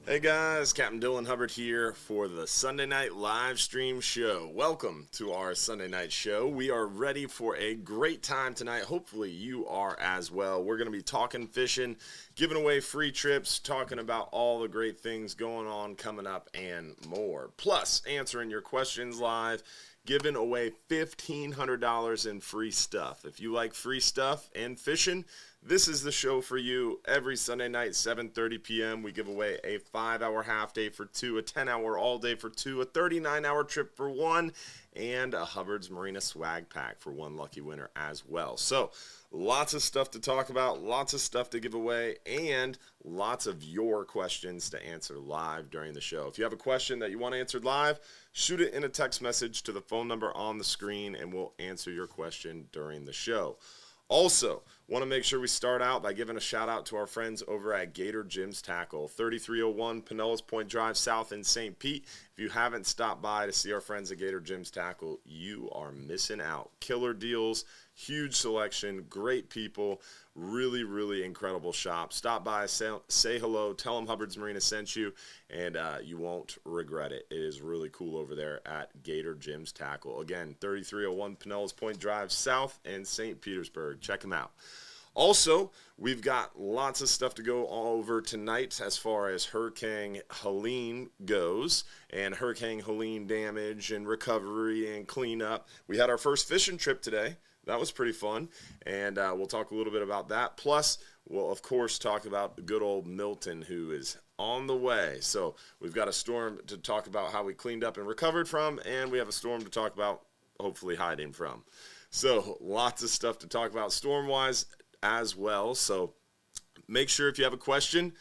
Hey guys, Captain Hubbard here for the Sunday night live stream show. Welcome to our Sunday night show. We are ready for a great time tonight. Hopefully you are as well. We're going to be talking fishing, giving away free trips, talking about all the great things going on coming up and more. Plus, answering your questions live, giving away $1,500 in free stuff. If you like free stuff and fishing, this is the show for you. Every Sunday night, 7:30 p.m., we give away a 5-hour half day for 2, a 10-hour all day for 2, a 39-hour trip for 1, and a Hubbard's Marina swag pack for 1 lucky winner as well. So, lots of stuff to talk about, lots of stuff to give away, and lots of your questions to answer live during the show. If you have a question that you want answered live, shoot it in a text message to the phone number on the screen, and we'll answer your question during the show. Also, want to make sure we start out by giving a shout out to our friends over at Gator Jim's Tackle, 3301 Pinellas Point Drive South in St. Pete. If you haven't stopped by to see our friends at Gator Jim's Tackle, you are missing out. Killer deals, huge selection, great people, really incredible shop. Stop by, say hello, tell them Hubbard's Marina sent you, and you won't regret it. It is really cool over there at Gator Jim's Tackle. Again, 3301 Pinellas Point Drive South in St. Petersburg. Check them out. Also, we've got lots of stuff to go over tonight as far as Hurricane Helene goes, and Hurricane Helene damage and recovery and cleanup. We had our first fishing trip today. That was pretty fun, and we'll talk a little bit about that. Plus, we'll, of course, talk about the good old Milton, who is on the way. So we've got a storm to talk about how we cleaned up and recovered from, and we have a storm to talk about hopefully hiding from. So lots of stuff to talk about storm-wise as well. So make sure if you have a question,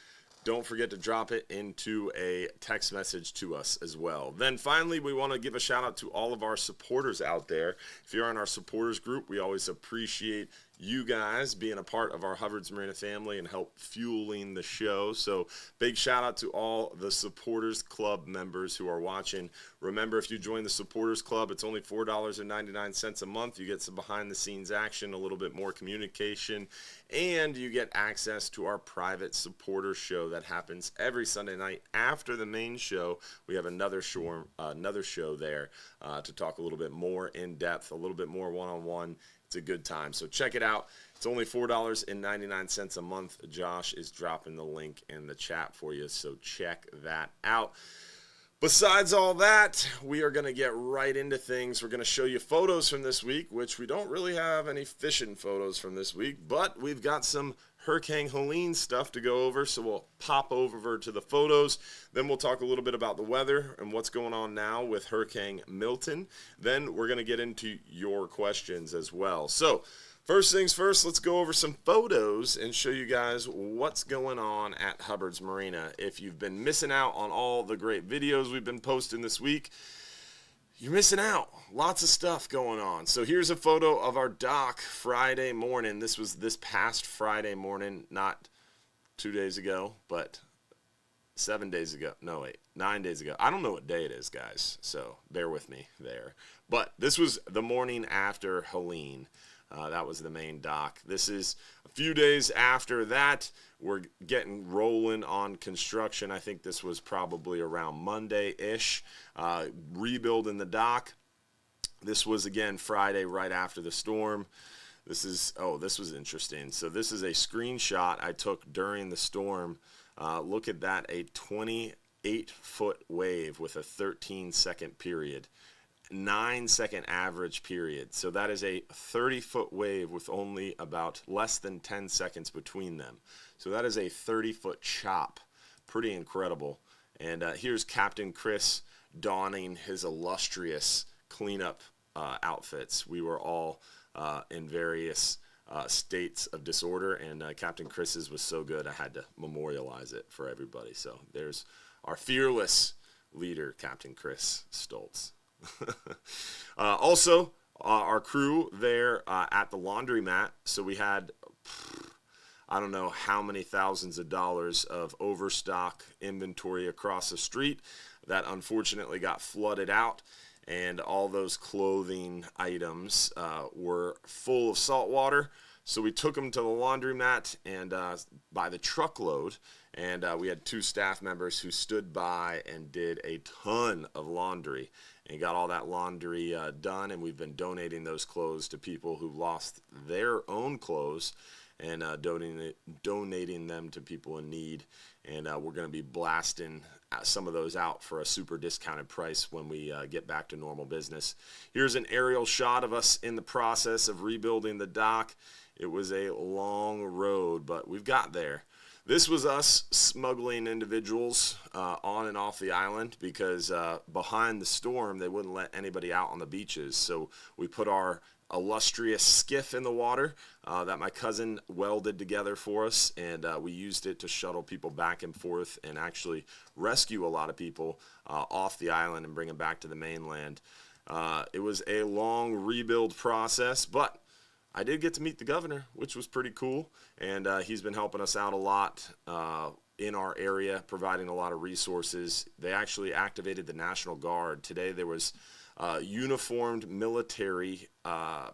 don't forget to drop it into a text message to us as well. Then finally, we want to give a shout out to all of our supporters out there. If you're in our supporters group, we always appreciate you guys being a part of our Hubbard's Marina family and help fueling the show. So big shout out to all the supporters club members who are watching. Remember, if you join the supporters club, it's only $4.99 a month. You get some behind the scenes action, a little bit more communication, and you get access to our private supporter show that happens every Sunday night after the main show. We have another show there to talk a little bit more in depth, a little bit more one-on-one. It's a good time. So check it out. It's only $4.99 a month. Josh is dropping the link in the chat for you, so check that out. Besides all that, we are going to get right into things. We're going to show you photos from this week, which we don't really have any fishing photos from this week, but we've got some Hurricane Helene stuff to go over, so we'll pop over to the photos. Then we'll talk a little bit about the weather and what's going on now with Hurricane Milton. Then we're going to get into your questions as well. So first things first, let's go over some photos and show you guys what's going on at Hubbard's Marina. If you've been missing out on all the great videos we've been posting this week, you're missing out. Lots of stuff going on. So here's a photo of our dock Friday morning. This was this past Friday morning, not 2 days ago, but 7 days ago. No, wait, 9 days ago. I don't know what day it is, guys, so bear with me there. But this was the morning after Helene. That was the main dock. This is a few days after that. We're getting rolling on construction. I think this was probably around Monday-ish. Rebuilding the dock. This was, again, Friday right after the storm. This was interesting. So this is a screenshot I took during the storm. Look at that, a 28-foot wave with a 13-second period. 9-second average period. So that is a 30-foot wave with only about less than 10 seconds between them. So that is a 30-foot chop. Pretty incredible. And here's Captain Chris donning his illustrious cleanup outfits. We were all in various states of disorder, and Captain Chris's was so good I had to memorialize it for everybody. So there's our fearless leader, Captain Chris Stoltz. Also, our crew there at the laundromat. So we had, I don't know how many thousands of dollars of overstock inventory across the street that unfortunately got flooded out. And all those clothing items were full of salt water. So we took them to the laundromat and by the truckload, and we had 2 staff members who stood by and did a ton of laundry and got all that laundry done, and we've been donating those clothes to people who lost their own clothes and donating them to people in need. And we're going to be blasting some of those out for a super discounted price when we get back to normal business. Here's an aerial shot of us in the process of rebuilding the dock. It was a long road, but we've got there. This was us smuggling individuals on and off the island because behind the storm, they wouldn't let anybody out on the beaches. So we put our illustrious skiff in the water that my cousin welded together for us, and we used it to shuttle people back and forth and actually rescue a lot of people off the island and bring them back to the mainland. It was a long rebuild process, but I did get to meet the governor, which was pretty cool, and he's been helping us out a lot in our area, providing a lot of resources. They actually activated the National Guard. Today there was uniformed military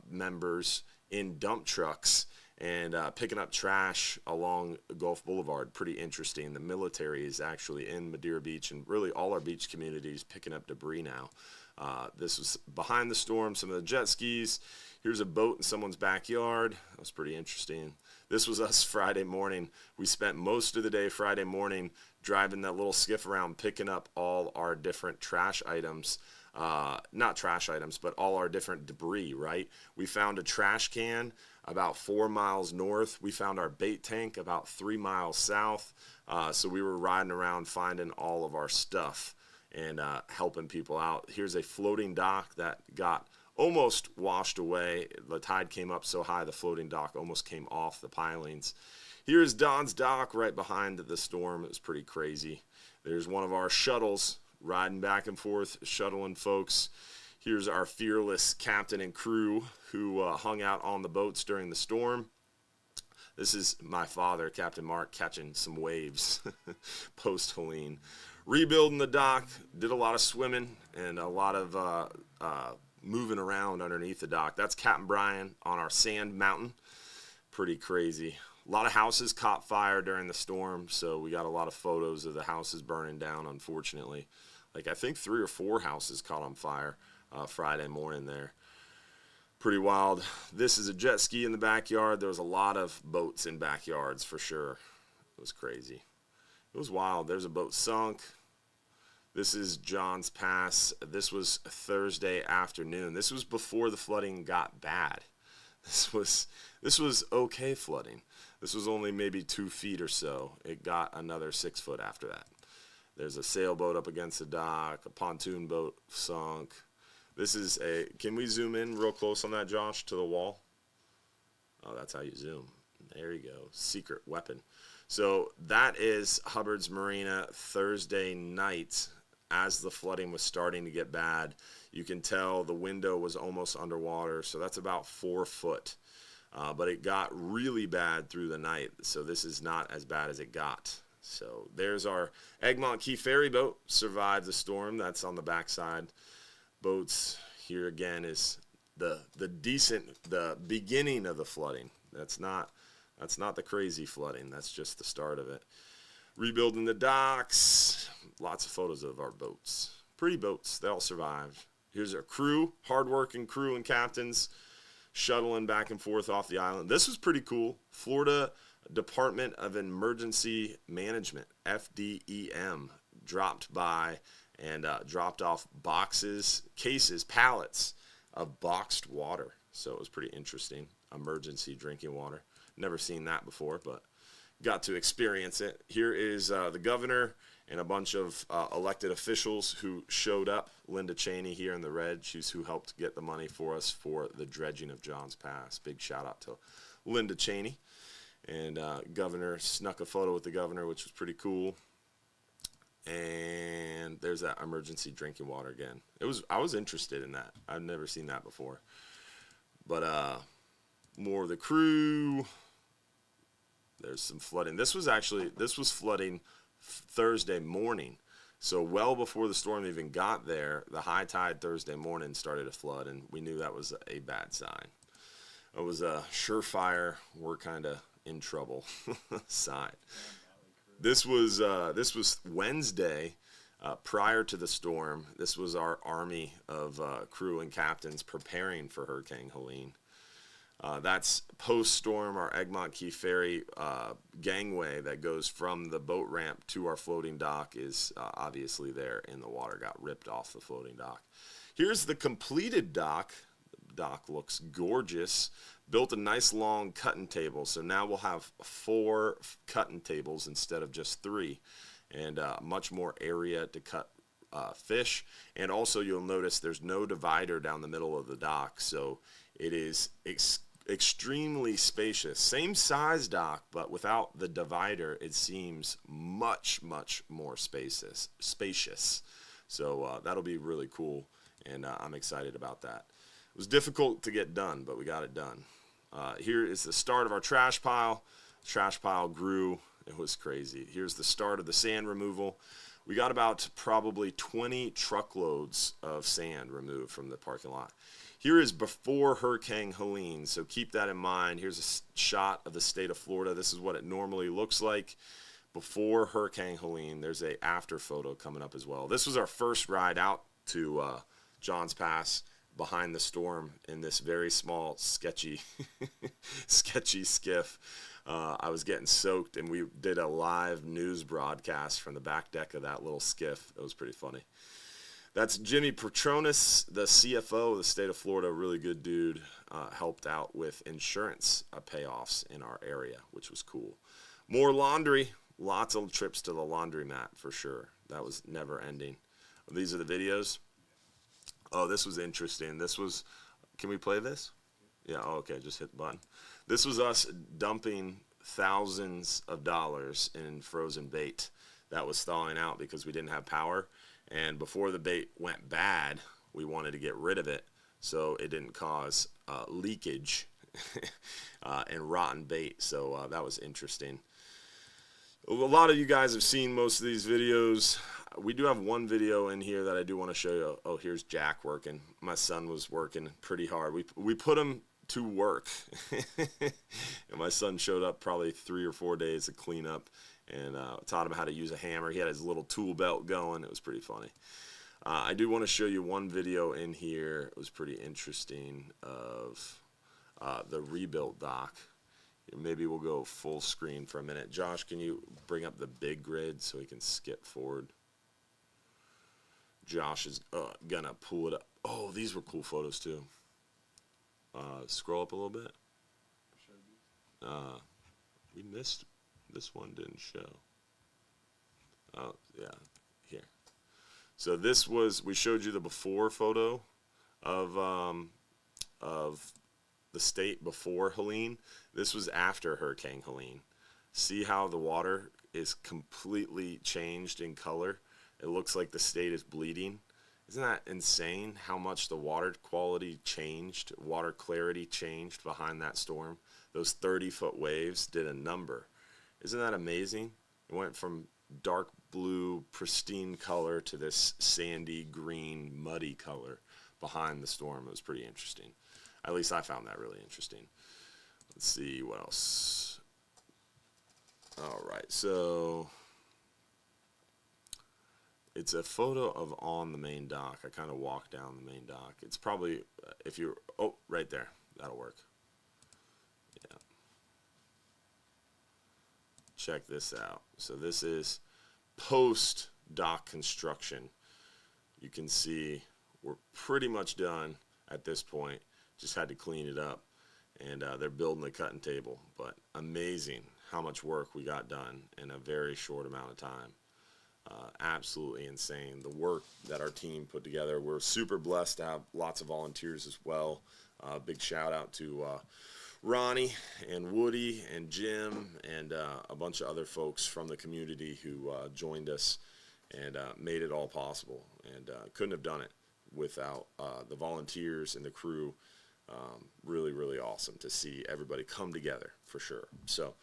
members in dump trucks and picking up trash along Gulf Boulevard. Pretty interesting. The military is actually in Madeira Beach and really all our beach communities picking up debris now. This was behind the storm, some of the jet skis. Here's a boat in someone's backyard. That was pretty interesting. This was us Friday morning. We spent most of the day Friday morning driving that little skiff around, picking up all our different trash items. Not trash items, but all our different debris, right? We found a trash can about 4 miles north. We found our bait tank about 3 miles south. So we were riding around finding all of our stuff and helping people out. Here's a floating dock that got almost washed away. The tide came up so high the floating dock almost came off the pilings. Here's Don's dock right behind the storm. It was pretty crazy. There's one of our shuttles riding back and forth, shuttling folks. Here's our fearless captain and crew who hung out on the boats during the storm. This is my father, Captain Mark, catching some waves post Helene. Rebuilding the dock, did a lot of swimming and a lot of moving around underneath the dock. That's Captain Brian on our sand mountain. Pretty crazy. A lot of houses caught fire during the storm, so we got a lot of photos of the houses burning down, unfortunately. Like I think 3 or 4 houses caught on fire Friday morning there. Pretty wild. This is a jet ski in the backyard. There was a lot of boats in backyards for sure. It was crazy. It was wild. There's a boat sunk. This is John's Pass. This was Thursday afternoon. This was before the flooding got bad. This was okay flooding. This was only maybe 2 feet or so. It got another 6 foot after that. There's a sailboat up against the dock. A pontoon boat sunk. This is a, can we zoom in real close on that, Josh, to the wall? Oh, that's how you zoom. There you go. Secret weapon. So that is Hubbard's Marina Thursday night as the flooding was starting to get bad. You can tell the window was almost underwater, so that's about 4 foot. But it got really bad through the night, so this is not as bad as it got. So there's our Egmont Key ferry boat, survived the storm. That's on the backside. Boats here again is the beginning of the flooding. That's not the crazy flooding. That's just the start of it. Rebuilding the docks. Lots of photos of our boats. Pretty boats. They all survived. Here's our crew, hardworking crew and captains, shuttling back and forth off the island. This was pretty cool. Florida Department of Emergency Management, FDEM, dropped by and dropped off boxes, cases, pallets of boxed water. So it was pretty interesting. Emergency drinking water. Never seen that before, but got to experience it. Here is the governor and a bunch of elected officials who showed up. Linda Cheney here in the red. She's who helped get the money for us for the dredging of John's Pass. Big shout out to Linda Cheney. And governor snuck a photo with the governor, which was pretty cool. And there's that emergency drinking water again. I was interested in that. I've never seen that before. But more of the crew. There's some flooding. This was flooding Thursday morning. So well before the storm even got there, the high tide Thursday morning started to flood, and we knew that was a bad sign. It was a surefire, we're kind of in trouble sign. This was Wednesday, prior to the storm. This was our army of crew and captains preparing for Hurricane Helene. That's post-storm. Our Egmont Key Ferry gangway that goes from the boat ramp to our floating dock is obviously there in the water. Got ripped off the floating dock. Here's the completed dock. The dock looks gorgeous. Built a nice long cutting table, so now we'll have 4 cutting tables instead of just 3, and much more area to cut fish. And also you'll notice there's no divider down the middle of the dock, so it is extremely spacious. Same size dock, but without the divider, it seems much more spacious. So that'll be really cool, and I'm excited about that. It was difficult to get done, but we got it done. Here is the start of our trash pile. Trash pile grew. It was crazy. Here's the start of the sand removal. We got about probably 20 truckloads of sand removed from the parking lot. Here is before Hurricane Helene, so keep that in mind. Here's a shot of the state of Florida. This is what it normally looks like before Hurricane Helene. There's a after photo coming up as well. This was our first ride out to Johns Pass behind the storm in this very small, sketchy skiff. I was getting soaked, and we did a live news broadcast from the back deck of that little skiff. It was pretty funny. That's Jimmy Petronis, the CFO of the state of Florida, really good dude. Helped out with insurance payoffs in our area, which was cool. More laundry, lots of trips to the laundromat for sure. That was never ending. These are the videos. Oh, this was interesting. This was, can we play this? Yeah, oh, okay, just hit the button. This was us dumping thousands of dollars in frozen bait that was thawing out because we didn't have power. And before the bait went bad, we wanted to get rid of it so it didn't cause leakage and rotten bait. So that was interesting. A lot of you guys have seen most of these videos. We do have one video in here that I do want to show you. Oh, here's Jack working. My son was working pretty hard. We put him to work. And my son showed up probably 3 or 4 days to clean up, and taught him how to use a hammer. He had his little tool belt going. It was pretty funny. I do want to show you one video in here. It was pretty interesting of the rebuilt dock. Maybe we'll go full screen for a minute. Josh, can you bring up the big grid so we can skip forward? Josh is gonna pull it up. Oh, these were cool photos too. Scroll up a little bit. We missed this one. Didn't show. Oh yeah, here. So this was, we showed you the before photo of the state before Helene. This was after Hurricane Helene. See how the water is completely changed in color? It looks like the state is bleeding. Isn't that insane how much the water quality changed, water clarity changed behind that storm? Those 30-foot waves did a number. Isn't that amazing? It went from dark blue, pristine color to this sandy, green, muddy color behind the storm. It was pretty interesting. At least I found that really interesting. Let's see what else. All right, so it's a photo of on the main dock. I kind of walked down the main dock. It's probably, if you're, oh, right there. That'll work. Yeah. Check this out. So this is post-dock construction. You can see we're pretty much done at this point. Just had to clean it up. And they're building the cutting table. But amazing how much work we got done in a very short amount of time. Absolutely insane. The work that our team put together. We're super blessed to have lots of volunteers as well. Big shout out to Ronnie and Woody and Jim and a bunch of other folks from the community who joined us and made it all possible. And couldn't have done it without the volunteers and the crew. Really, really awesome to see everybody come together for sure. So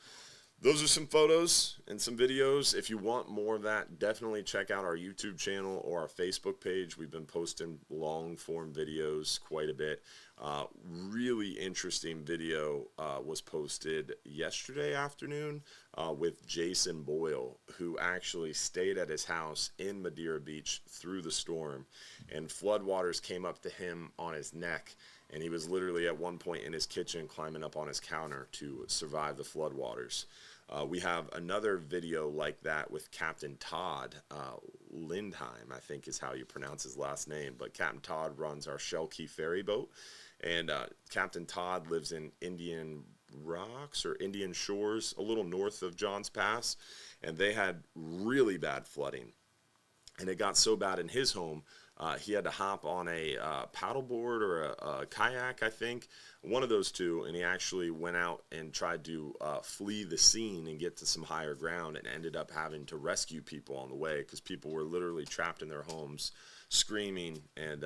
those are some photos and some videos. If you want more of that, definitely check out our YouTube channel or our Facebook page. We've been posting long-form videos quite a bit. Really interesting video was posted yesterday afternoon with Jason Boyle, who actually stayed at his house in Madeira Beach through the storm, and floodwaters came up to him on his neck, and he was literally at one point in his kitchen climbing up on his counter to survive the floodwaters. We have another video like that with Captain Todd Lindheim, I think is how you pronounce his last name, but Captain Todd runs our Shell Key ferry boat, and Captain Todd lives in Indian Rocks or Indian Shores, a little north of Johns Pass, and they had really bad flooding, and it got so bad in his home, he had to hop on a paddleboard or a kayak, I think, one of those two, and he actually went out and tried to flee the scene and get to some higher ground, and ended up having to rescue people on the way because people were literally trapped in their homes screaming, and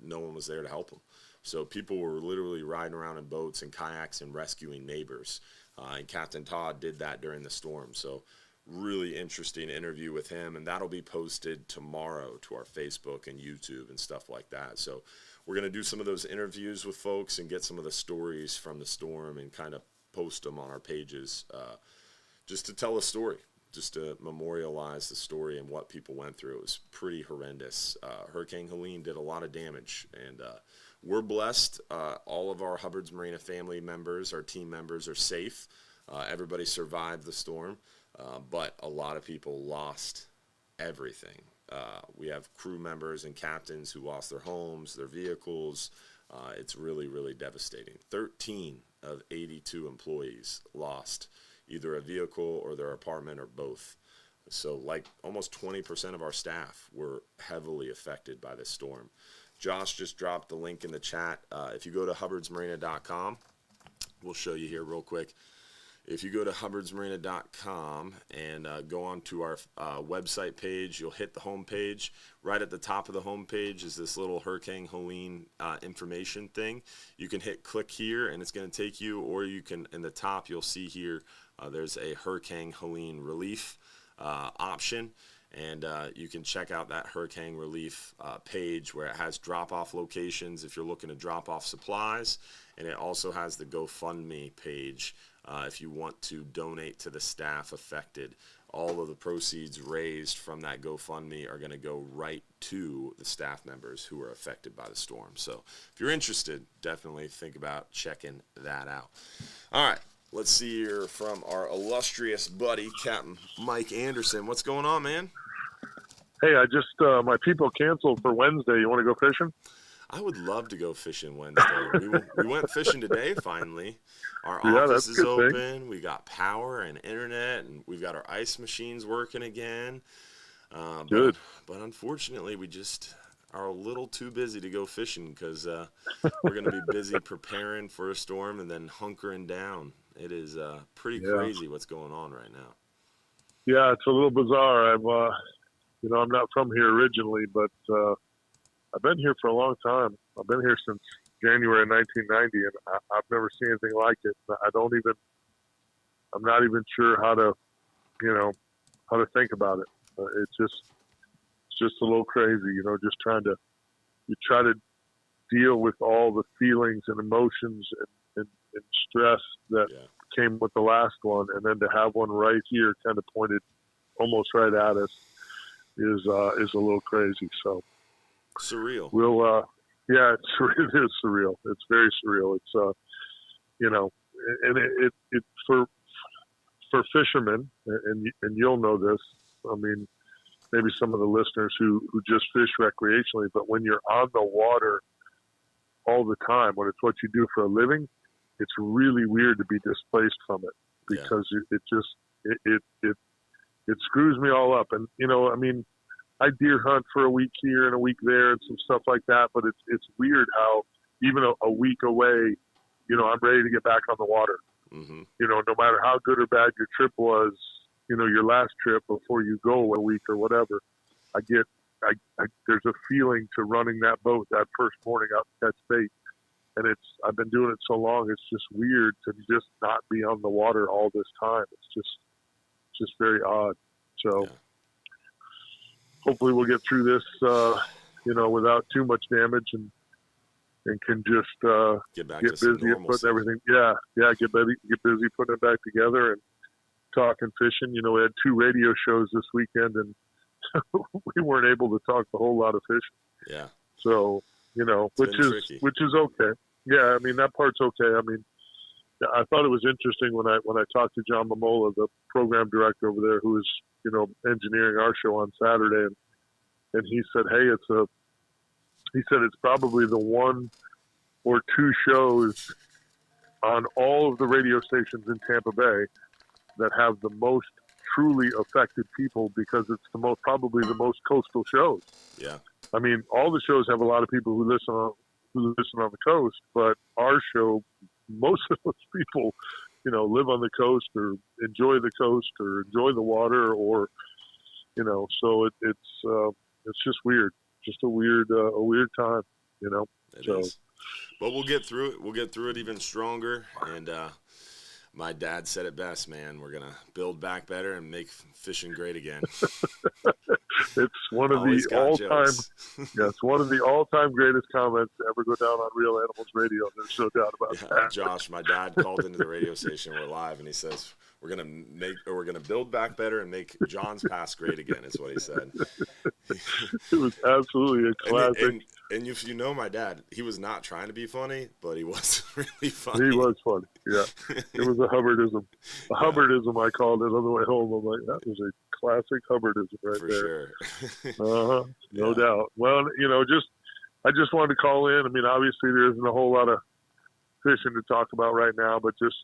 no one was there to help them. So people were literally riding around in boats and kayaks and rescuing neighbors, and Captain Todd did that during the storm. So really interesting interview with him, and that'll be posted tomorrow to our Facebook and YouTube and stuff like that. So we're going to do some of those interviews with folks and get some of the stories from the storm and kind of post them on our pages, just to tell a story, just to memorialize the story and what people went through. It was pretty horrendous. Hurricane Helene did a lot of damage, and we're blessed. All of our Hubbard's Marina family members, our team members, are safe. Everybody survived the storm. But a lot of people lost everything. We have crew members and captains who lost their homes, their vehicles. It's really, really devastating. 13 of 82 employees lost either a vehicle or their apartment or both. So like almost 20% of our staff were heavily affected by this storm. Josh just dropped the link in the chat. If you go to hubbardsmarina.com, we'll show you here real quick. If you go to hubbardsmarina.com and go on to our website page, you'll hit the home page. Right at the top of the home page is this little Hurricane Helene information thing. You can hit click here, and it's going to take you, or you can, in the top, you'll see here, there's a Hurricane Helene relief option. And you can check out that Hurricane Relief page where it has drop-off locations if you're looking to drop off supplies. And it also has the GoFundMe page if you want to donate to the staff affected. All of the proceeds raised from that GoFundMe are going to go right to the staff members who are affected by the storm. So if you're interested, definitely think about checking that out. All right. Let's see here from our illustrious buddy, Captain Mike Anderson. What's going on, man? Hey, I just, my people canceled for Wednesday. You want to go fishing? I would love to go fishing Wednesday. We went fishing today, finally. Our office is open. Thing. We got power and internet, and we've got our ice machines working again. Good. But unfortunately, we just are a little too busy to go fishing because we're going to be busy preparing for a storm and then hunkering down. It is pretty crazy what's going on right now. Yeah, it's a little bizarre. I'm not from here originally, but I've been here for a long time. I've been here since January 1990, and I've never seen anything like it. I'm not even sure how to think about it. It's just a little crazy, just you try to deal with all the feelings and emotions and stress that came with the last one, and then to have one right here kind of pointed almost right at us is a little crazy. So surreal. It is surreal. It's very surreal. It's and it for fishermen, and you'll know this. I mean, maybe some of the listeners who just fish recreationally, but when you're on the water all the time, when it's what you do for a living, it's really weird to be displaced from it because it screws me all up. And I deer hunt for a week here and a week there and some stuff like that, but it's weird how even a week away, I'm ready to get back on the water. Mm-hmm. No matter how good or bad your trip was, your last trip before you go a week or whatever, there's a feeling to running that boat that first morning out to catch bait and I've been doing it so long, it's just weird to just not be on the water all this time. It's just very odd. So hopefully we'll get through this, without too much damage and can just get busy and putting everything. Get busy putting it back together and talking fishing. We had 2 radio shows this weekend, and we weren't able to talk a whole lot of fishing. Yeah. So which is okay. Yeah, I mean that part's okay. I mean, I thought it was interesting when I talked to John Momola, the program director over there, who was engineering our show on Saturday, and he said, hey, it's probably the 1 or 2 shows on all of the radio stations in Tampa Bay that have the most truly affected people, because it's probably the most coastal shows. Yeah. I mean, all the shows have a lot of people who listen on the coast, but our show, most of those people, live on the coast or enjoy the coast or enjoy the water, or, so it's just weird. Just a weird time, It is. But we'll get through it. We'll get through it even stronger. And my dad said it best, man. We're going to build back better and make fishing great again. It's one of the all-time, it's one of the all-time greatest comments to ever go down on Real Animals Radio. There's no doubt about that. Josh, my dad called into the radio station. We're live, and he says, we're gonna build back better and make John's Pass great again, is what he said. It was absolutely a classic. And if you know my dad, he was not trying to be funny, but he was really funny. He was funny, yeah. It was a Hubbardism. Hubbardism, I called it on the way home. I'm like, that was a classic Hubbardism right For there. Sure. No doubt. Well, I just wanted to call in. I mean, obviously there isn't a whole lot of fishing to talk about right now, but just,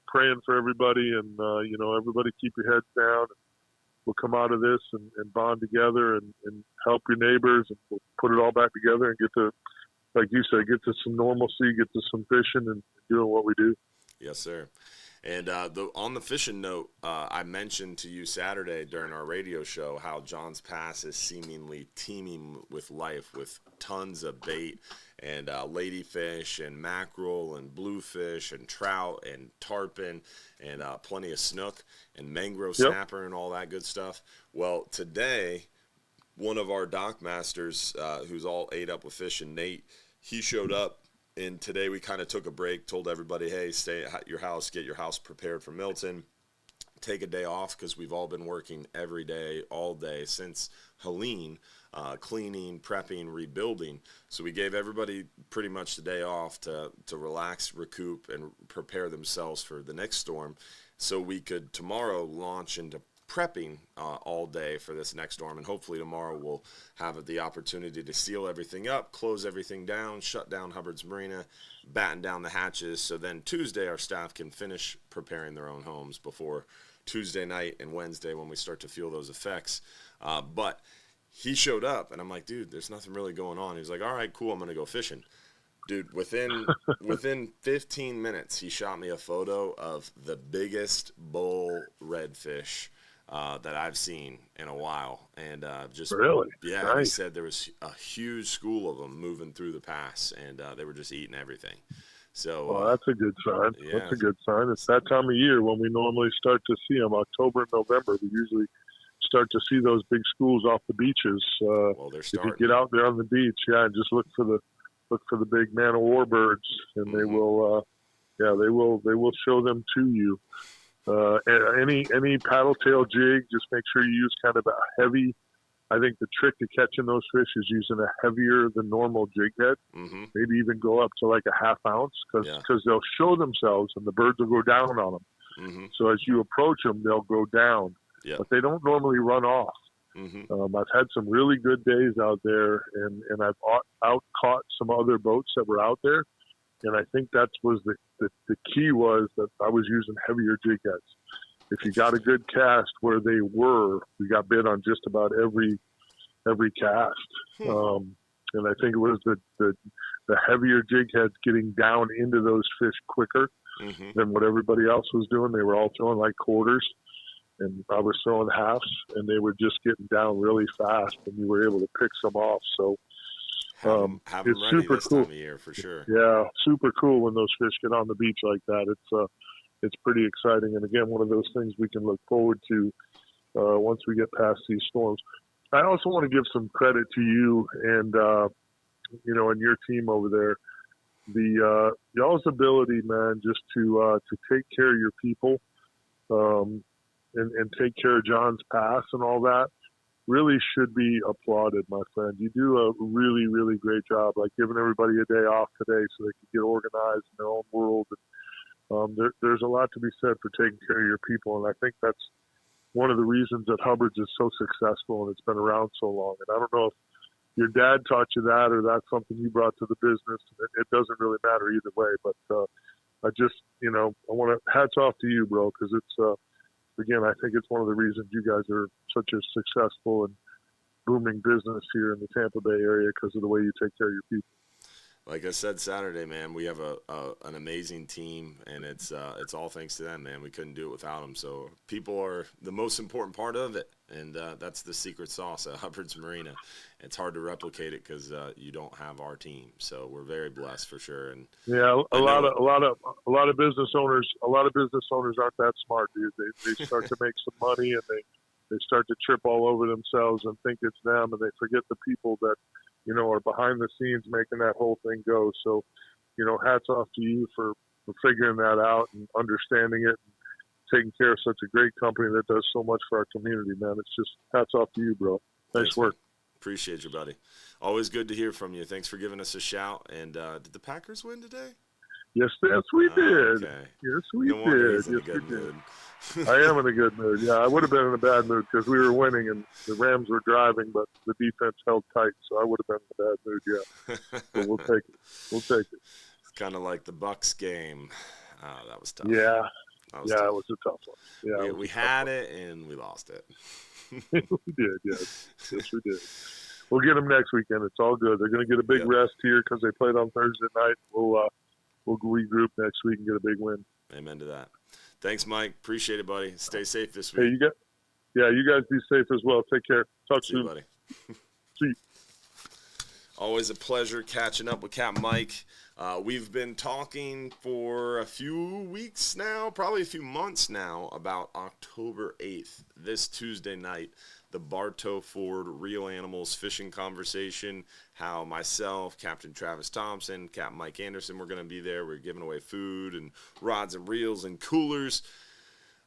praying for everybody, and everybody keep your heads down. We'll come out of this and bond together and help your neighbors, and we'll put it all back together and get to, like you said, get to some normalcy, get to some fishing and doing what we do. Yes, sir. And on the fishing note, I mentioned to you Saturday during our radio show how John's Pass is seemingly teeming with life, with tons of bait and ladyfish and mackerel and bluefish and trout and tarpon and plenty of snook and mangrove snapper and all that good stuff. Well, today, one of our dock masters, who's all ate up with fishing, Nate, he showed up. And today we kind of took a break, told everybody, hey, stay at your house, get your house prepared for Milton, take a day off, because we've all been working every day, all day since Helene, cleaning, prepping, rebuilding. So we gave everybody pretty much the day off to relax, recoup, and prepare themselves for the next storm, so we could tomorrow launch into prepping all day for this next storm, and hopefully tomorrow we'll have the opportunity to seal everything up, close everything down, shut down Hubbard's Marina, batten down the hatches, so then Tuesday our staff can finish preparing their own homes before Tuesday night and Wednesday when we start to feel those effects. But he showed up, and I'm like, dude, there's nothing really going on. He was like, all right, cool, I'm going to go fishing. Dude, within 15 minutes, he shot me a photo of the biggest bull redfish that I've seen in a while, and just really, nice. He said there was a huge school of them moving through the pass, and they were just eating everything. So, well, that's a good sign. Yeah. That's a good sign. It's that time of year when we normally start to see them. October and November, we usually start to see those big schools off the beaches. Well, they're starting. If you get out there on the beach, and just look for the big man of war birds, and they will, they will show them to you. Any paddle tail jig, just make sure you use kind of a heavy. I think the trick to catching those fish is using a heavier than normal jig head. Mm-hmm. Maybe even go up to like a half ounce, because they'll show themselves and the birds will go down on them. Mm-hmm. So as you approach them, they'll go down, but they don't normally run off. Mm-hmm. I've had some really good days out there, and I've out caught some other boats that were out there. And I think that was the key, was that I was using heavier jig heads. If you got a good cast where they were, we got bit on just about every cast. And I think it was the heavier jig heads getting down into those fish quicker than what everybody else was doing. They were all throwing like quarters, and I was throwing halves, and they were just getting down really fast, and you were able to pick some off. So Have It's them ready super this cool. time of year for sure. Yeah, super cool when those fish get on the beach like that. It's pretty exciting, and again, one of those things we can look forward to once we get past these storms. I also want to give some credit to you and and your team over there. Y'all's ability, man, just to take care of your people and take care of John's pass and all that really should be applauded, my friend. You do a really, really great job, like giving everybody a day off today so they can get organized in their own world. And, there's a lot to be said for taking care of your people, and I think that's one of the reasons that Hubbard's is so successful and it's been around so long. And I don't know if your dad taught you that or that's something you brought to the business. It doesn't really matter either way, but I just, I want to hats off to you, bro, because it's, again, I think it's one of the reasons you guys are such a successful and booming business here in the Tampa Bay area because of the way you take care of your people. Like I said Saturday, man, we have an amazing team, and it's all thanks to them, man. We couldn't do it without them. So people are the most important part of it, and that's the secret sauce at Hubbard's Marina. It's hard to replicate it because you don't have our team. So we're very blessed for sure. And yeah, a lot of business owners aren't that smart, dude. They start to make some money and they start to trip all over themselves and think it's them, and they forget the people that are behind the scenes making that whole thing go. So, hats off to you for figuring that out and understanding it and taking care of such a great company that does so much for our community, man. It's just hats off to you, bro. Nice work. Man. Appreciate you, buddy. Always good to hear from you. Thanks for giving us a shout. And did the Packers win today? Yes, we did. Okay. Yes, we no wonder did. he's in Yes, a good we did. mood. I am in a good mood. Yeah, I would have been in a bad mood because we were winning and the Rams were driving, but the defense held tight, so I would have been in a bad mood. Yeah, but we'll take it. We'll take it. It's kind of like the Bucs game. Oh, that was tough. Yeah, tough. It was a tough one. Yeah, we had it and we lost it. We did. Yes, we did. We'll get them next weekend. It's all good. They're going to get a big rest here because they played on Thursday night. We'll regroup next week and get a big win. Amen to that. Thanks, Mike. Appreciate it, buddy. Stay safe this Hey, week. you guys be safe as well. Take care. Talk See soon. you, buddy. See you. Always a pleasure catching up with Capt Mike. We've been talking for a few weeks now, probably a few months now, about October 8th, this Tuesday night, the Bartow Ford Real Animals Fishing Conversation, how myself, Captain Travis Thompson, Capt Mike Anderson, we're going to be there. We're giving away food and rods and reels and coolers.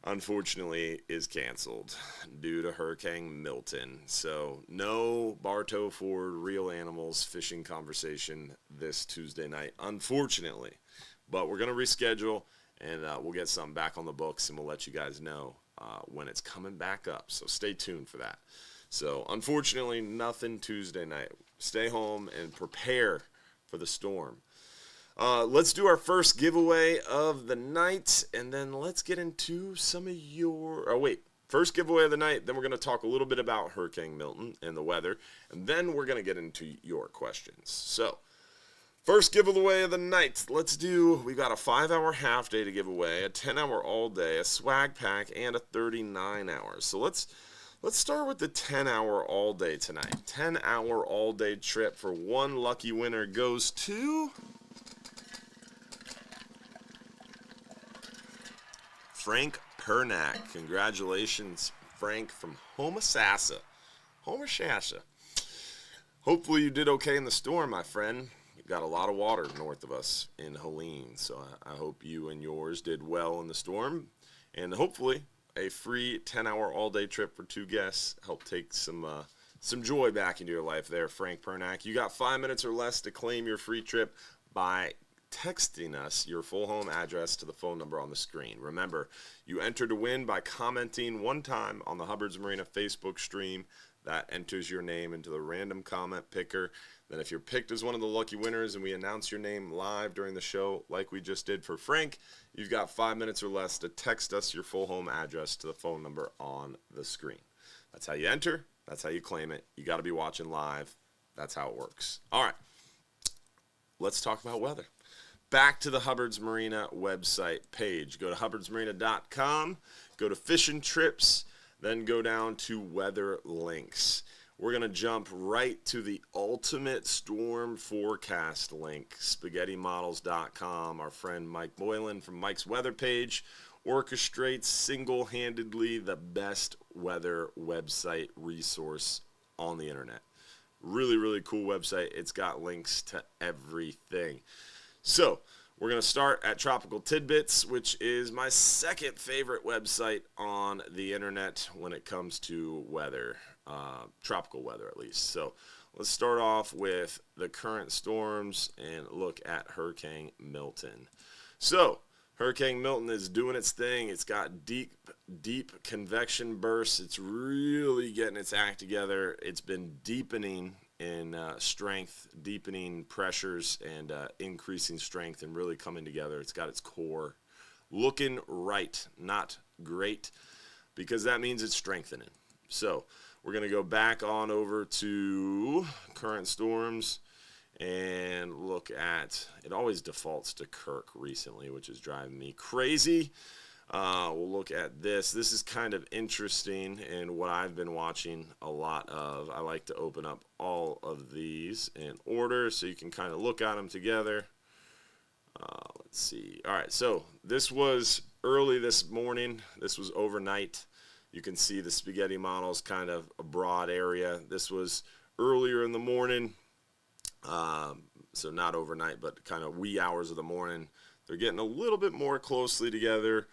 Unfortunately, is canceled due to Hurricane Milton. So no Bartow Ford Real Animals Fishing Conversation this Tuesday night, unfortunately. But we're going to reschedule, and we'll get something back on the books, and we'll let you guys know when it's coming back up. So stay tuned for that. So unfortunately, nothing Tuesday night. Stay home and prepare for the storm. Let's do our first giveaway of the night, and then let's get into some of your... first giveaway of the night, then we're going to talk a little bit about Hurricane Milton and the weather, and then we're going to get into your questions. So, first giveaway of the night, we got a 5-hour half day to give away, a 10-hour all day, a swag pack, and a 39 hours. So let's start with the 10-hour all day tonight. 10-hour all day trip for one lucky winner goes to... Frank Pernack. Congratulations, Frank from Homosassa. Hopefully you did okay in the storm, my friend. You've got a lot of water north of us in Helene, so I hope you and yours did well in the storm. And hopefully a free 10-hour all-day trip for 2 guests help take some joy back into your life there, Frank Pernack. You got 5 minutes or less to claim your free trip by texting us your full home address to the phone number on the screen. Remember, you enter to win by commenting one time on the Hubbard's Marina Facebook stream. That enters your name into the random comment picker. Then if you're picked as one of the lucky winners and we announce your name live during the show like we just did for Frank, you've got 5 minutes or less to text us your full home address to the phone number on the screen. That's how you enter. That's how you claim it. You got to be watching live. That's how it works. All right. Let's talk about weather. Back to the Hubbard's Marina website page. Go to hubbardsmarina.com, go to fishing trips, then go down to weather links. we're going to jump right to the ultimate storm forecast link, spaghettimodels.com. Our friend Mike Boylan from Mike's Weather Page orchestrates single-handedly the best weather website resource on the internet. Really, really cool website. It's got links to everything. So we're going to start at Tropical Tidbits, which is my second favorite website on the internet when it comes to weather, tropical weather at least. So let's start off with the current storms and look at Hurricane Milton. So Hurricane Milton is doing its thing. It's got deep convection bursts. It's really getting its act together. It's been deepening in strength, deepening pressures, and increasing strength, and really coming together. It's got its core looking right, not great, because that means it's strengthening. So we're going to go back on over to current storms and look at, it always defaults to Kirk recently, which is driving me crazy. We'll look at this. This is kind of interesting and what I've been watching a lot of. I like to open up all of these in order so you can kind of look at them together. Let's see. All right, so this was early this morning. This was overnight. You can see the spaghetti models, kind of a broad area. This was earlier in the morning. So not overnight, but kind of wee hours of the morning. They're getting a little bit more closely together.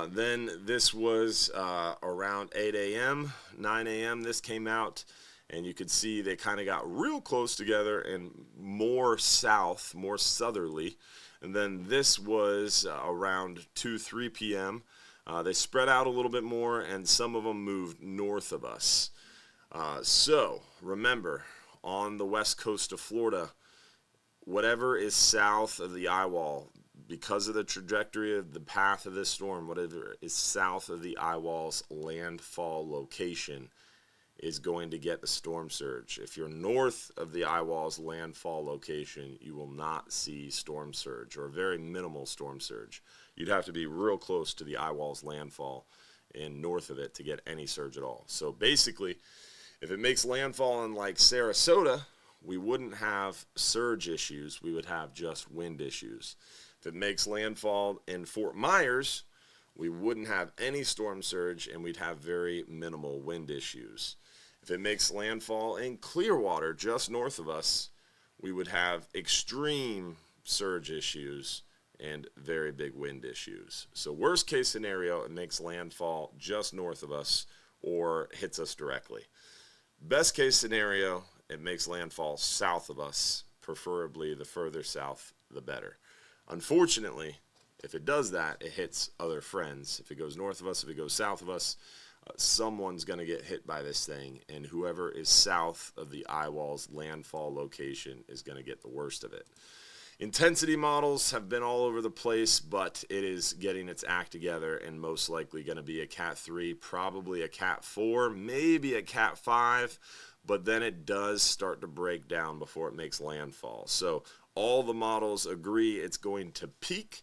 Then this was around 8 a.m., 9 a.m. This came out, and you could see they kind of got real close together and more south, more southerly. And then this was around 2, 3 p.m. They spread out a little bit more, and some of them moved north of us. So remember, on the west coast of Florida, whatever is south of the eye wall, because of the trajectory of the path of this storm, whatever is south of the eye wall's landfall location is going to get the storm surge. If you're north of the eye wall's landfall location, you will not see storm surge, or very minimal storm surge. You'd have to be real close to the eye wall's landfall and north of it to get any surge at all. So basically, if it makes landfall in like Sarasota, we wouldn't have surge issues. We would have just wind issues. If it makes landfall in Fort Myers, we wouldn't have any storm surge, and we'd have very minimal wind issues. If it makes landfall in Clearwater, just north of us, we would have extreme surge issues and very big wind issues. So worst case scenario, it makes landfall just north of us or hits us directly. Best case scenario, it makes landfall south of us, preferably the further south, the better. Unfortunately, if it does that, it hits other friends. If it goes north of us, if it goes south of us, someone's going to get hit by this thing, and whoever is south of the eye wall's landfall location is going to get the worst of it. Intensity models have been all over the place, but it is getting its act together and most likely going to be a Cat 3, probably a Cat 4, maybe a Cat 5, but then it does start to break down before it makes landfall. So all the models agree it's going to peak,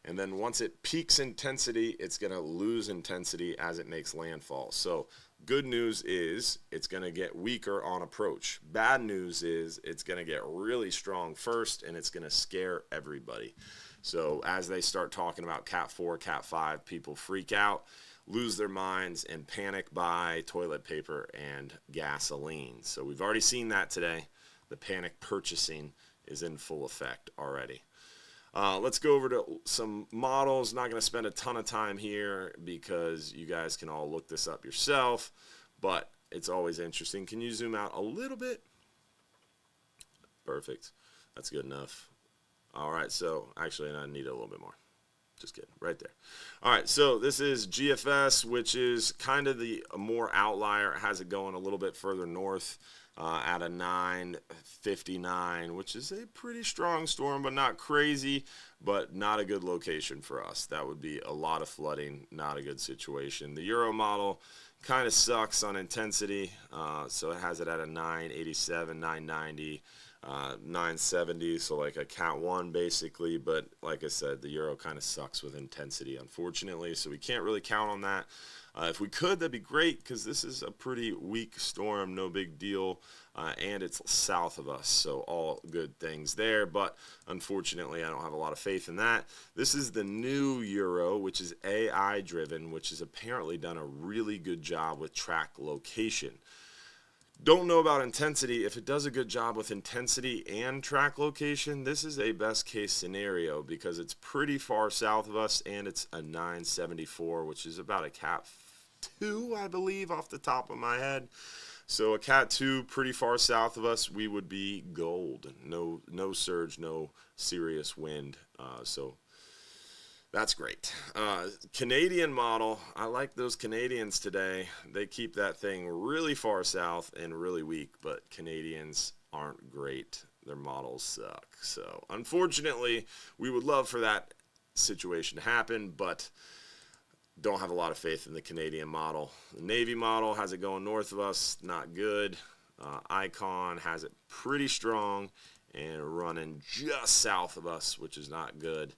and then once it peaks intensity, it's going to lose intensity as it makes landfall. So good news is it's going to get weaker on approach. Bad news is it's going to get really strong first, and it's going to scare everybody. So as they start talking about Cat 4, Cat 5, people freak out, lose their minds, and panic buy toilet paper and gasoline. So we've already seen that today. The panic purchasing is in full effect already. Let's go over to some models. Not going to spend a ton of time here because you guys can all look this up yourself, but it's always interesting. Can you zoom out a little bit? Perfect. That's good enough. All right, so actually I need a little bit more. Just kidding, right there. All right, so this is GFS, which is kind of the more outlier. It has it going a little bit further north at a 959, which is a pretty strong storm, but not crazy, but not a good location for us. That would be a lot of flooding, not a good situation. The Euro model kind of sucks on intensity, so it has it at a 987, 990. 970, so like a Cat 1 basically. But like I said, the Euro kind of sucks with intensity, unfortunately, so we can't really count on that. If we could, that'd be great, because this is a pretty weak storm, no big deal, and it's south of us, so all good things there. But unfortunately, I don't have a lot of faith in that. This is the new Euro, which is AI driven, which has apparently done a really good job with track location. Don't know about intensity. If it does a good job with intensity and track location, this is a best case scenario, because it's pretty far south of us, and it's a 974, which is about a Cat 2, I believe, off the top of my head. So a Cat 2 pretty far south of us, we would be gold. No surge, no serious wind. So that's great. Canadian model, I like those Canadians today. They keep that thing really far south and really weak, but Canadians aren't great. Their models suck. So unfortunately, we would love for that situation to happen, but don't have a lot of faith in the Canadian model. The Navy model has it going north of us, not good. Icon has it pretty strong and running just south of us, which is not good.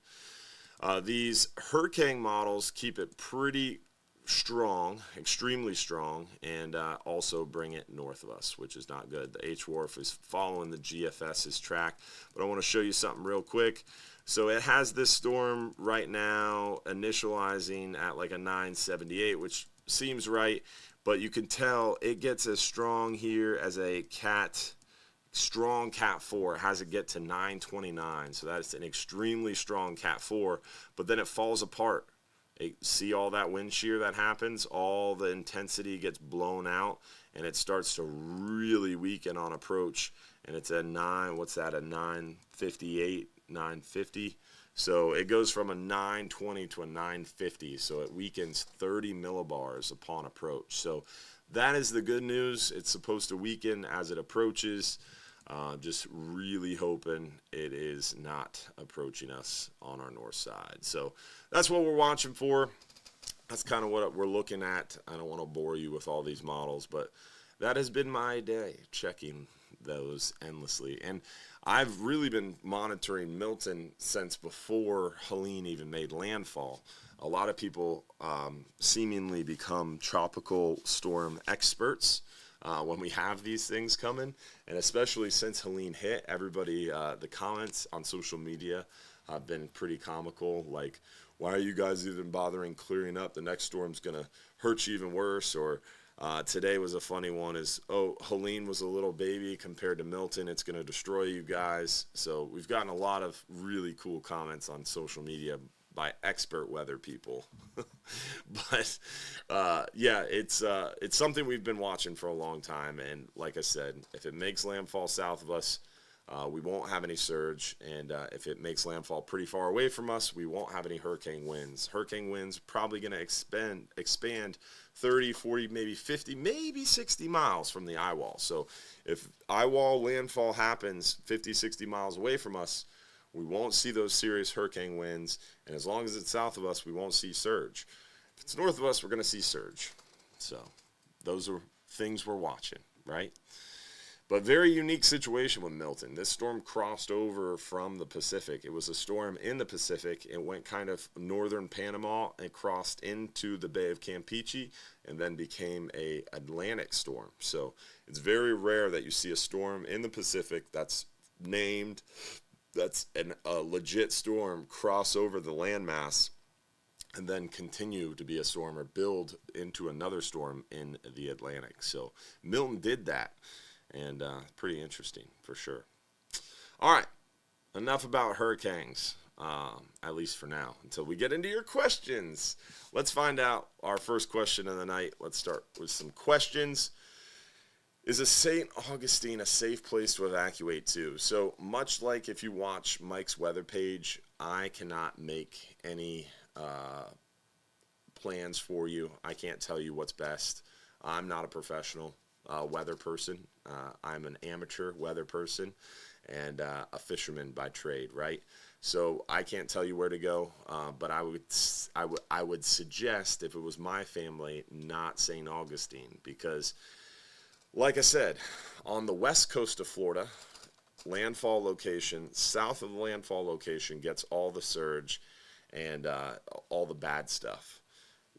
These Hurricane models keep it pretty strong, extremely strong, and also bring it north of us, which is not good. The H-Wharf is following the GFS's track, but I want to show you something real quick. So it has this storm right now initializing at like a 978, which seems right, but you can tell it gets as strong here as a strong Cat 4. It has it get to 929, so that's an extremely strong Cat 4, but then it falls apart. See all that wind shear that happens? All the intensity gets blown out, and it starts to really weaken on approach, and it's a 958, 950. So it goes from a 920 to a 950, so it weakens 30 millibars upon approach. So that is the good news. It's supposed to weaken as it approaches. Just really hoping it is not approaching us on our north side. So that's what we're watching for. That's kind of what we're looking at. I don't want to bore you with all these models, but that has been my day, checking those endlessly. And I've really been monitoring Milton since before Helene even made landfall. A lot of people seemingly become tropical storm experts when we have these things coming, and especially since Helene hit, everybody, the comments on social media have been pretty comical, like, why are you guys even bothering clearing up? The next storm's going to hurt you even worse. Or today was a funny one, is, oh, Helene was a little baby compared to Milton, it's going to destroy you guys. So we've gotten a lot of really cool comments on social media by expert weather people. But yeah, it's something we've been watching for a long time, and like I said, if it makes landfall south of us, we won't have any surge, and if it makes landfall pretty far away from us, we won't have any hurricane winds. Hurricane winds probably going to expand 30, 40, maybe 50, maybe 60 miles from the eye wall. So if eye wall landfall happens 50, 60 miles away from us, we won't see those serious hurricane winds, and as long as it's south of us, we won't see surge. If it's north of us, we're going to see surge. So those are things we're watching, right? But very unique situation with Milton. This storm crossed over from the Pacific. It was a storm in the Pacific. It went kind of northern Panama and crossed into the Bay of Campeche, and then became a Atlantic storm. So it's very rare that you see a storm in the Pacific that's named, that's a legit storm, cross over the landmass and then continue to be a storm or build into another storm in the Atlantic. So Milton did that, and pretty interesting for sure. All right, enough about hurricanes, at least for now, until we get into your questions. Let's find out our first question of the night. Let's start with some questions. Is a St. Augustine a safe place to evacuate to? So much like if you watch Mike's weather page, I cannot make any plans for you. I can't tell you what's best. I'm not a professional weather person. I'm an amateur weather person and a fisherman by trade, right? So I can't tell you where to go, but I would suggest, if it was my family, not St. Augustine, because like I said, on the west coast of Florida, landfall location, south of the landfall location, gets all the surge and all the bad stuff.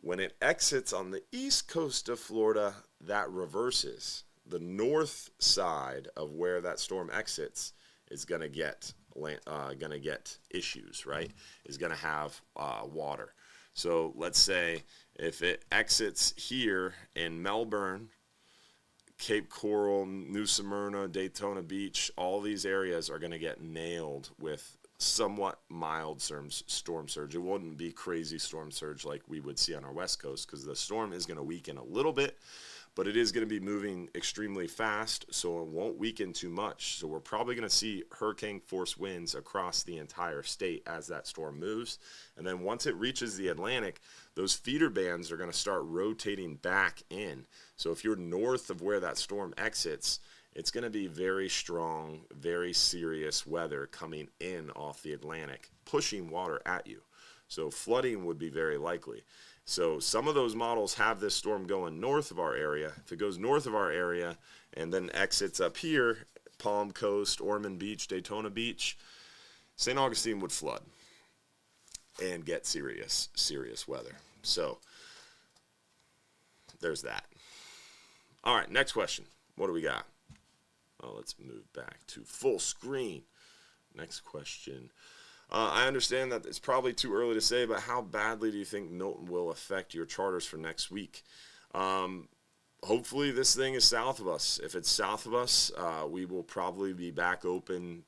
When it exits on the east coast of Florida, that reverses. The north side of where that storm exits is going to get issues, right? Is going to have water. So let's say if it exits here in Melbourne, Cape Coral, New Smyrna, Daytona Beach, all these areas are going to get nailed with somewhat mild storm surge. It wouldn't be crazy storm surge like we would see on our west coast, because the storm is going to weaken a little bit, but it is going to be moving extremely fast, so it won't weaken too much. So we're probably going to see hurricane force winds across the entire state as that storm moves. And then once it reaches the Atlantic, those feeder bands are going to start rotating back in. So if you're north of where that storm exits, it's going to be very strong, very serious weather coming in off the Atlantic, pushing water at you. So flooding would be very likely. So some of those models have this storm going north of our area. If it goes north of our area and then exits up here, Palm Coast, Ormond Beach, Daytona Beach, St. Augustine would flood and get serious weather. So there's that. All right, next question. What do we got? Oh, let's move back to full screen. Next question. I understand that it's probably too early to say, but how badly do you think Milton will affect your charters for next week? Hopefully this thing is south of us. If it's south of us, we will probably be back open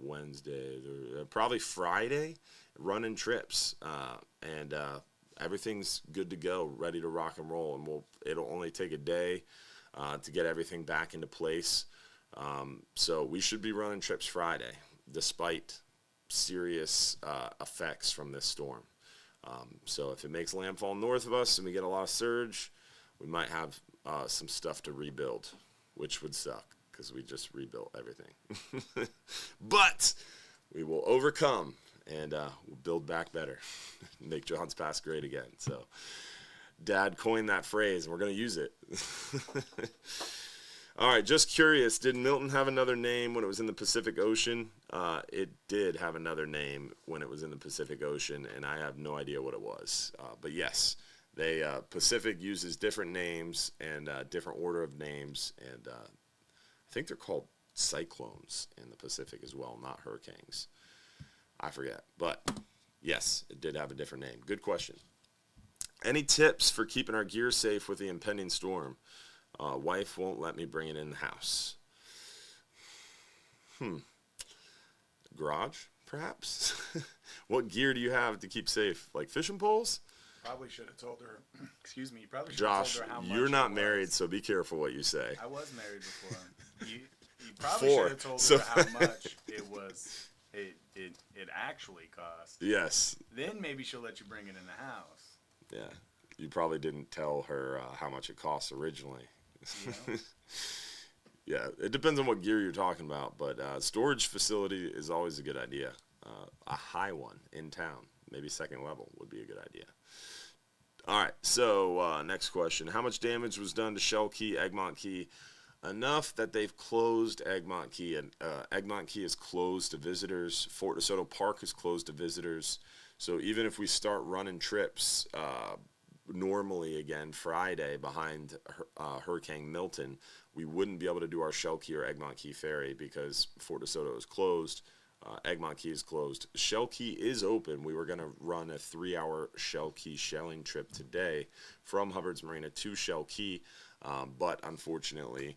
Wednesday, probably Friday, running trips. And everything's good to go, ready to rock and roll. And it'll only take a day to get everything back into place. So we should be running trips Friday, despite serious effects from this storm. So if it makes landfall north of us and we get a lot of surge, we might have some stuff to rebuild, which would suck because we just rebuilt everything. But we will overcome and we'll build back better. Make John's Pass great again. So Dad coined that phrase and we're going to use it. All right, just curious, did Milton have another name when it was in the Pacific Ocean? It did have another name when it was in the Pacific Ocean, and I have no idea what it was. But yes, Pacific uses different names and different order of names, and I think they're called cyclones in the Pacific as well, not hurricanes. I forget, but yes, it did have a different name. Good question. Any tips for keeping our gear safe with the impending storm? Wife won't let me bring it in the house. Garage, perhaps? What gear do you have to keep safe? Like fishing poles? Probably should have told her. Excuse me. You probably should Josh, have told her how much. you're not married, so be careful what you say. I was married before. You probably should have told her how much it was. It actually cost. Yes. Then maybe she'll let you bring it in the house. Yeah. You probably didn't tell her how much it cost originally. You know? Yeah, it depends on what gear you're talking about, but storage facility is always a good idea. A high one in town, maybe second level, would be a good idea. All right, so next question. How much damage was done to Shell Key, Egmont Key? Enough that they've closed Egmont Key, and Egmont Key is closed to visitors. Fort DeSoto Park is closed to visitors. So even if we start running trips normally again Friday behind Hurricane Milton, we wouldn't be able to do our Shell Key or Egmont Key ferry because Fort DeSoto is closed. Egmont Key is closed. Shell Key is open. We were going to run a 3-hour Shell Key shelling trip today from Hubbard's Marina to Shell Key, but unfortunately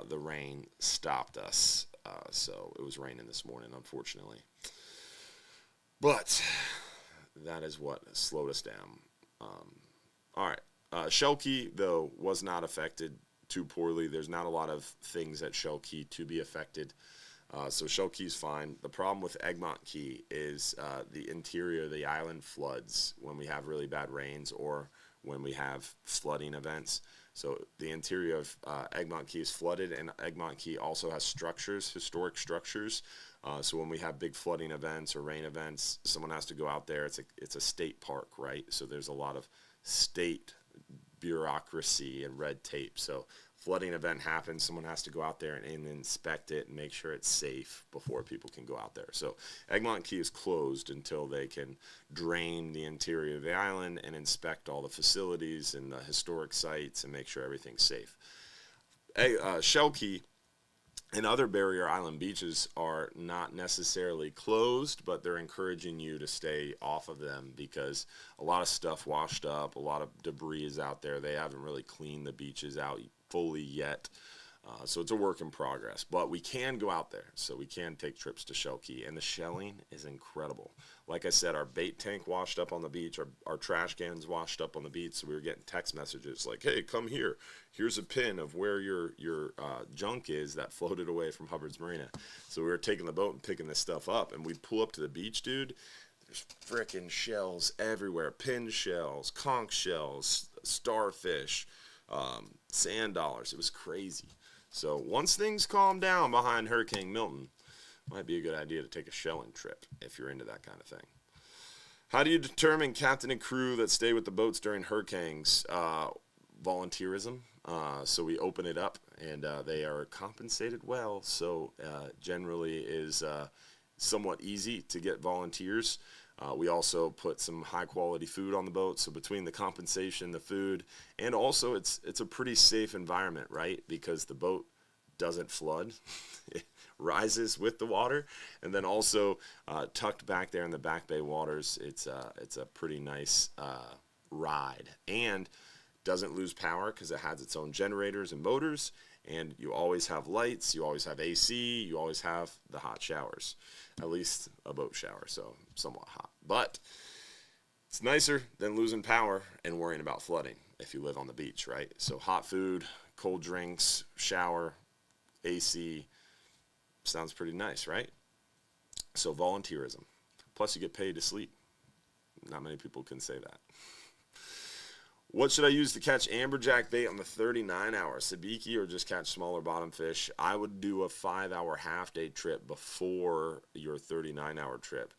the rain stopped us. So it was raining this morning, unfortunately. But that is what slowed us down. All right. Shell Key, though, was not affected too poorly. There's not a lot of things at Shell Key to be affected. So Shell Key's fine. The problem with Egmont Key is the interior of the island floods when we have really bad rains or when we have flooding events. So the interior of Egmont Key is flooded, and Egmont Key also has structures, historic structures. So when we have big flooding events or rain events, someone has to go out there. It's a state park, right? So there's a lot of state bureaucracy and red tape. So flooding event happens, someone has to go out there and inspect it and make sure it's safe before people can go out there. So Egmont Key is closed until they can drain the interior of the island and inspect all the facilities and the historic sites and make sure everything's safe. Shell Key and other barrier island beaches are not necessarily closed, but they're encouraging you to stay off of them because a lot of stuff washed up, a lot of debris is out there. They haven't really cleaned the beaches out fully yet. So it's a work in progress, but we can go out there, so we can take trips to Shell Key, and the shelling is incredible. Like I said, our bait tank washed up on the beach, our trash cans washed up on the beach, so we were getting text messages like, hey, come here, here's a pin of where your junk is that floated away from Hubbard's Marina. So we were taking the boat and picking this stuff up, and we'd pull up to the beach, dude. There's frickin' shells everywhere, pin shells, conch shells, starfish, sand dollars. It was crazy. So once things calm down behind Hurricane Milton, might be a good idea to take a shelling trip if you're into that kind of thing. How do you determine captain and crew that stay with the boats during hurricanes? Volunteerism. So we open it up, and they are compensated well. So generally is somewhat easy to get volunteers. We also put some high-quality food on the boat, so between the compensation, the food, and also it's a pretty safe environment, right? Because the boat doesn't flood. It rises with the water, and then also tucked back there in the Back Bay waters, it's a pretty nice ride, and doesn't lose power because it has its own generators and motors, and you always have lights, you always have AC, you always have the hot showers, at least a boat shower, so somewhat hot. But it's nicer than losing power and worrying about flooding if you live on the beach, right? So hot food, cold drinks, shower, AC, sounds pretty nice, right? So volunteerism. Plus you get paid to sleep. Not many people can say that. What should I use to catch amberjack bait on the 39-hour? Sabiki or just catch smaller bottom fish? I would do a 5-hour half-day trip before your 39-hour trip.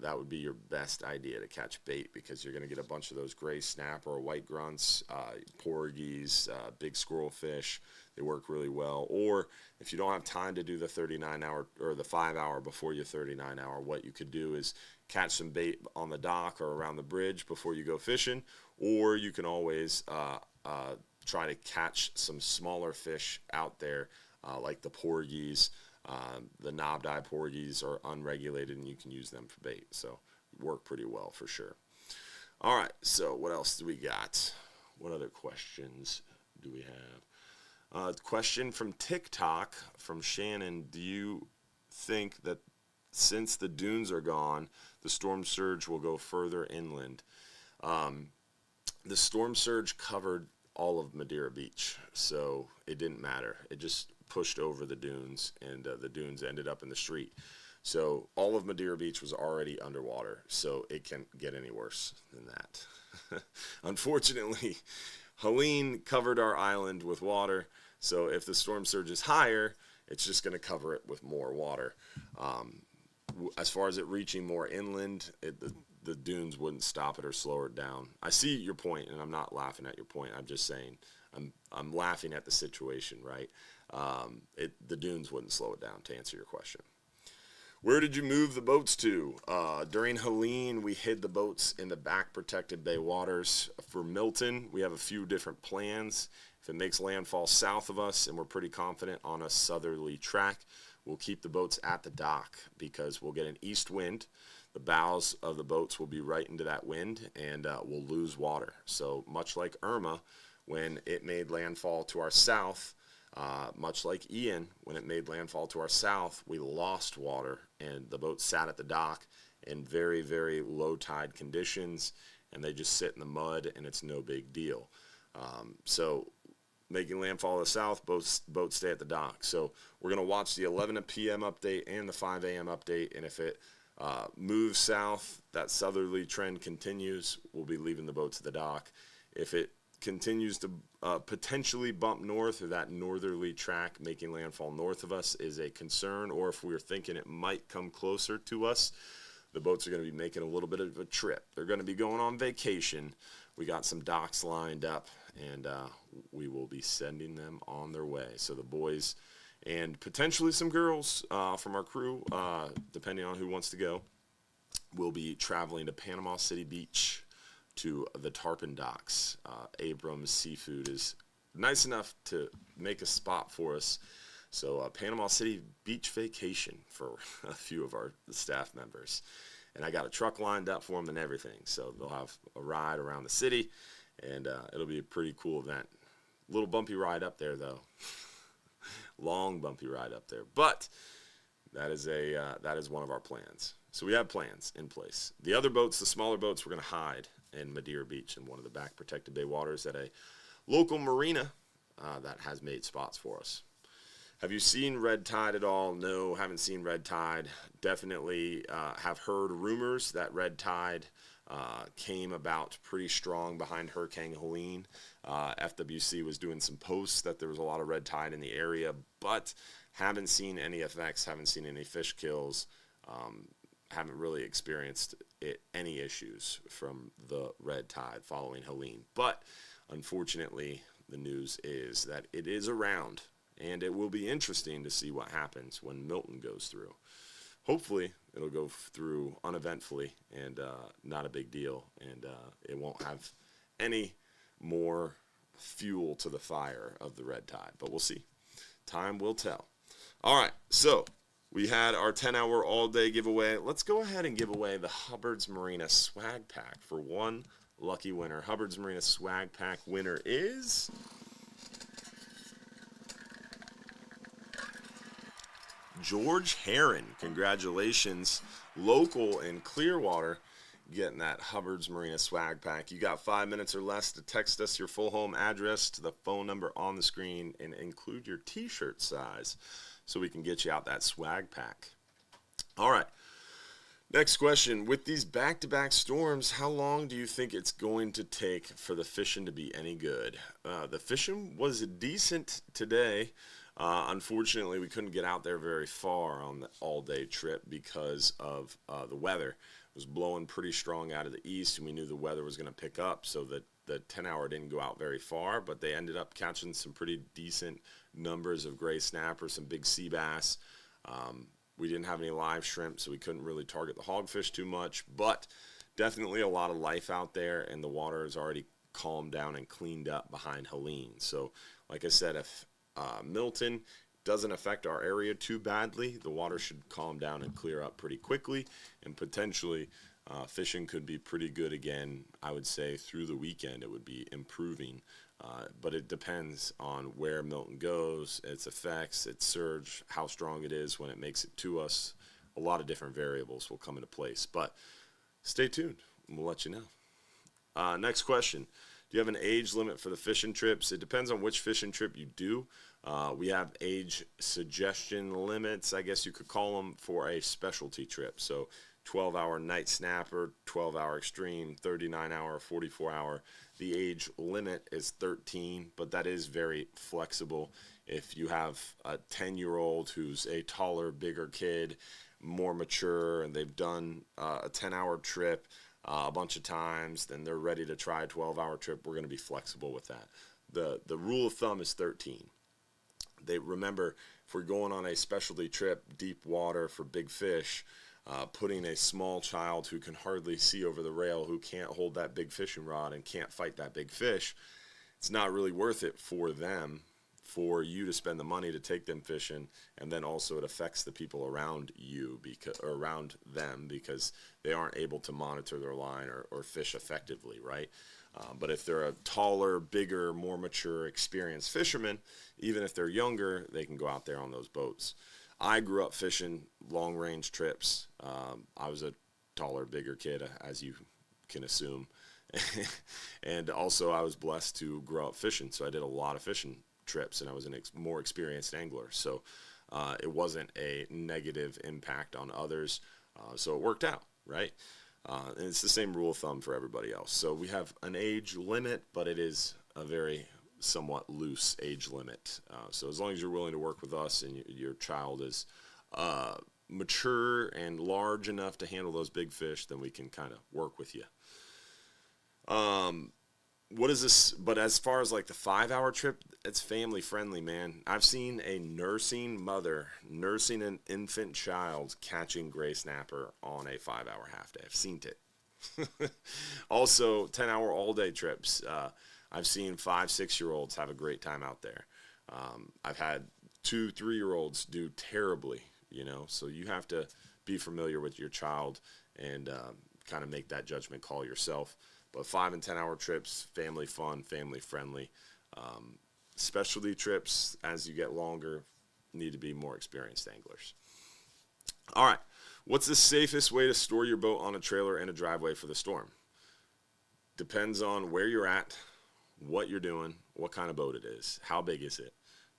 That would be your best idea to catch bait because you're going to get a bunch of those gray snapper or white grunts, porgies, big squirrel fish. They work really well. Or if you don't have time to do the 39-hour or the 5-hour before your 39-hour, what you could do is catch some bait on the dock or around the bridge before you go fishing. Or you can always try to catch some smaller fish out there like the porgies. The knobbed-eye porgies are unregulated, and you can use them for bait. So work pretty well for sure. All right, so what else do we got? What other questions do we have? Question from TikTok from Shannon. Do you think that since the dunes are gone, the storm surge will go further inland? The storm surge covered all of Madeira Beach, so it didn't matter. It just pushed over the dunes, and the dunes ended up in the street. So all of Madeira Beach was already underwater, so it can't get any worse than that. Unfortunately, Helene covered our island with water, so if the storm surge is higher, it's just going to cover it with more water. As far as it reaching more inland, the dunes wouldn't stop it or slow it down. I see your point, and I'm not laughing at your point. I'm just saying I'm laughing at the situation, right? The dunes wouldn't slow it down, to answer your question. Where did you move the boats to? During Helene, we hid the boats in the back protected bay waters. For Milton, we have a few different plans. If it makes landfall south of us, and we're pretty confident on a southerly track, we'll keep the boats at the dock because we'll get an east wind. The bows of the boats will be right into that wind, and we'll lose water. So much like Irma, when it made landfall to our south, much like Ian, when it made landfall to our south, we lost water, and the boats sat at the dock in very, very low tide conditions, and they just sit in the mud, and it's no big deal. So making landfall to the south, boats stay at the dock. So we're going to watch the 11 p.m. update and the 5 a.m. update, and if it moves south, that southerly trend continues, we'll be leaving the boats at the dock. If it continues to potentially bump north, or that northerly track making landfall north of us is a concern, or if we're thinking it might come closer to us, the boats are going to be making a little bit of a trip. They're going to be going on vacation. We got some docks lined up, and we will be sending them on their way. So the boys and potentially some girls from our crew, depending on who wants to go, will be traveling to Panama City Beach to the Tarpon Docks. Abrams Seafood is nice enough to make a spot for us. So Panama City Beach vacation for a few of our staff members. And I got a truck lined up for them and everything. So they'll have a ride around the city, and it'll be a pretty cool event. Little bumpy ride up there, though. Long bumpy ride up there. But that is one of our plans. So we have plans in place. The other boats, the smaller boats, we're going to hide in Madeira Beach in one of the back protected bay waters at a local marina that has made spots for us. Have you seen red tide at all? No, haven't seen red tide. Definitely have heard rumors that red tide came about pretty strong behind Hurricane Helene. FWC was doing some posts that there was a lot of red tide in the area, but haven't seen any effects, haven't seen any fish kills, haven't really experienced any issues from the red tide following Helene. But unfortunately, the news is that it is around. And it will be interesting to see what happens when Milton goes through. Hopefully, it'll go through uneventfully and not a big deal. And it won't have any more fuel to the fire of the red tide. But we'll see. Time will tell. All right, so we had our 10-hour all-day giveaway. Let's go ahead and give away the Hubbard's Marina swag pack for one lucky winner. Hubbard's Marina swag pack winner is George Heron. Congratulations, local in Clearwater, getting that Hubbard's Marina swag pack. You got 5 minutes or less to text us your full home address to the phone number on the screen and include your t-shirt size so we can get you out that swag pack. All right, next question. With these back-to-back storms, how long do you think it's going to take for the fishing to be any good? The fishing was decent today. Unfortunately, we couldn't get out there very far on the all-day trip because of the weather. It was blowing pretty strong out of the east, and we knew the weather was going to pick up, so that the 10-hour didn't go out very far, but they ended up catching some pretty decent numbers of gray snapper, some big sea bass. We didn't have any live shrimp, so we couldn't really target the hogfish too much, but definitely a lot of life out there, and the water is already calmed down and cleaned up behind Helene. So, like I said, if Milton doesn't affect our area too badly, the water should calm down and clear up pretty quickly, and potentially fishing could be pretty good again. I would say through the weekend it would be improving, but it depends on where Milton goes, its effects, its surge, how strong it is when it makes it to us. A lot of different variables will come into place, but stay tuned and we'll let you know. Next question. Do you have an age limit for the fishing trips? It depends on which fishing trip you do. We have age suggestion limits, I guess you could call them, for a specialty trip. So 12-hour night snapper, 12-hour extreme, 39-hour, 44-hour. The age limit is 13, but that is very flexible. If you have a 10-year-old who's a taller, bigger kid, more mature, and they've done a 10-hour trip a bunch of times, then they're ready to try a 12-hour trip, we're going to be flexible with that. The rule of thumb is 13. Remember, if we're going on a specialty trip, deep water for big fish, putting a small child who can hardly see over the rail, who can't hold that big fishing rod and can't fight that big fish, it's not really worth it for them, for you to spend the money to take them fishing, and then also it affects the people around you, or around them, because they aren't able to monitor their line or fish effectively, right? But if they're a taller, bigger, more mature, experienced fisherman, even if they're younger, they can go out there on those boats. I grew up fishing long-range trips. I was a taller, bigger kid, as you can assume. And also I was blessed to grow up fishing, so I did a lot of fishing trips, and I was a more experienced angler. So it wasn't a negative impact on others, so it worked out, right? And it's the same rule of thumb for everybody else. So we have an age limit, but it is a very somewhat loose age limit. So as long as you're willing to work with us and your child is mature and large enough to handle those big fish, then we can kind of work with you. What is this? But as far as like the 5-hour trip, it's family friendly, man. I've seen a nursing mother nursing an infant child catching gray snapper on a 5-hour half day. I've seen it. Also, 10-hour all day trips. I've seen 5-6-year-olds have a great time out there. I've had 2-3-year-olds do terribly, so you have to be familiar with your child and kind of make that judgment call yourself. But 5 and 10-hour trips, family fun, family friendly. Specialty trips, as you get longer, need to be more experienced anglers. All right, what's the safest way to store your boat on a trailer in a driveway for the storm? Depends on where you're at, what you're doing, what kind of boat it is, how big is it.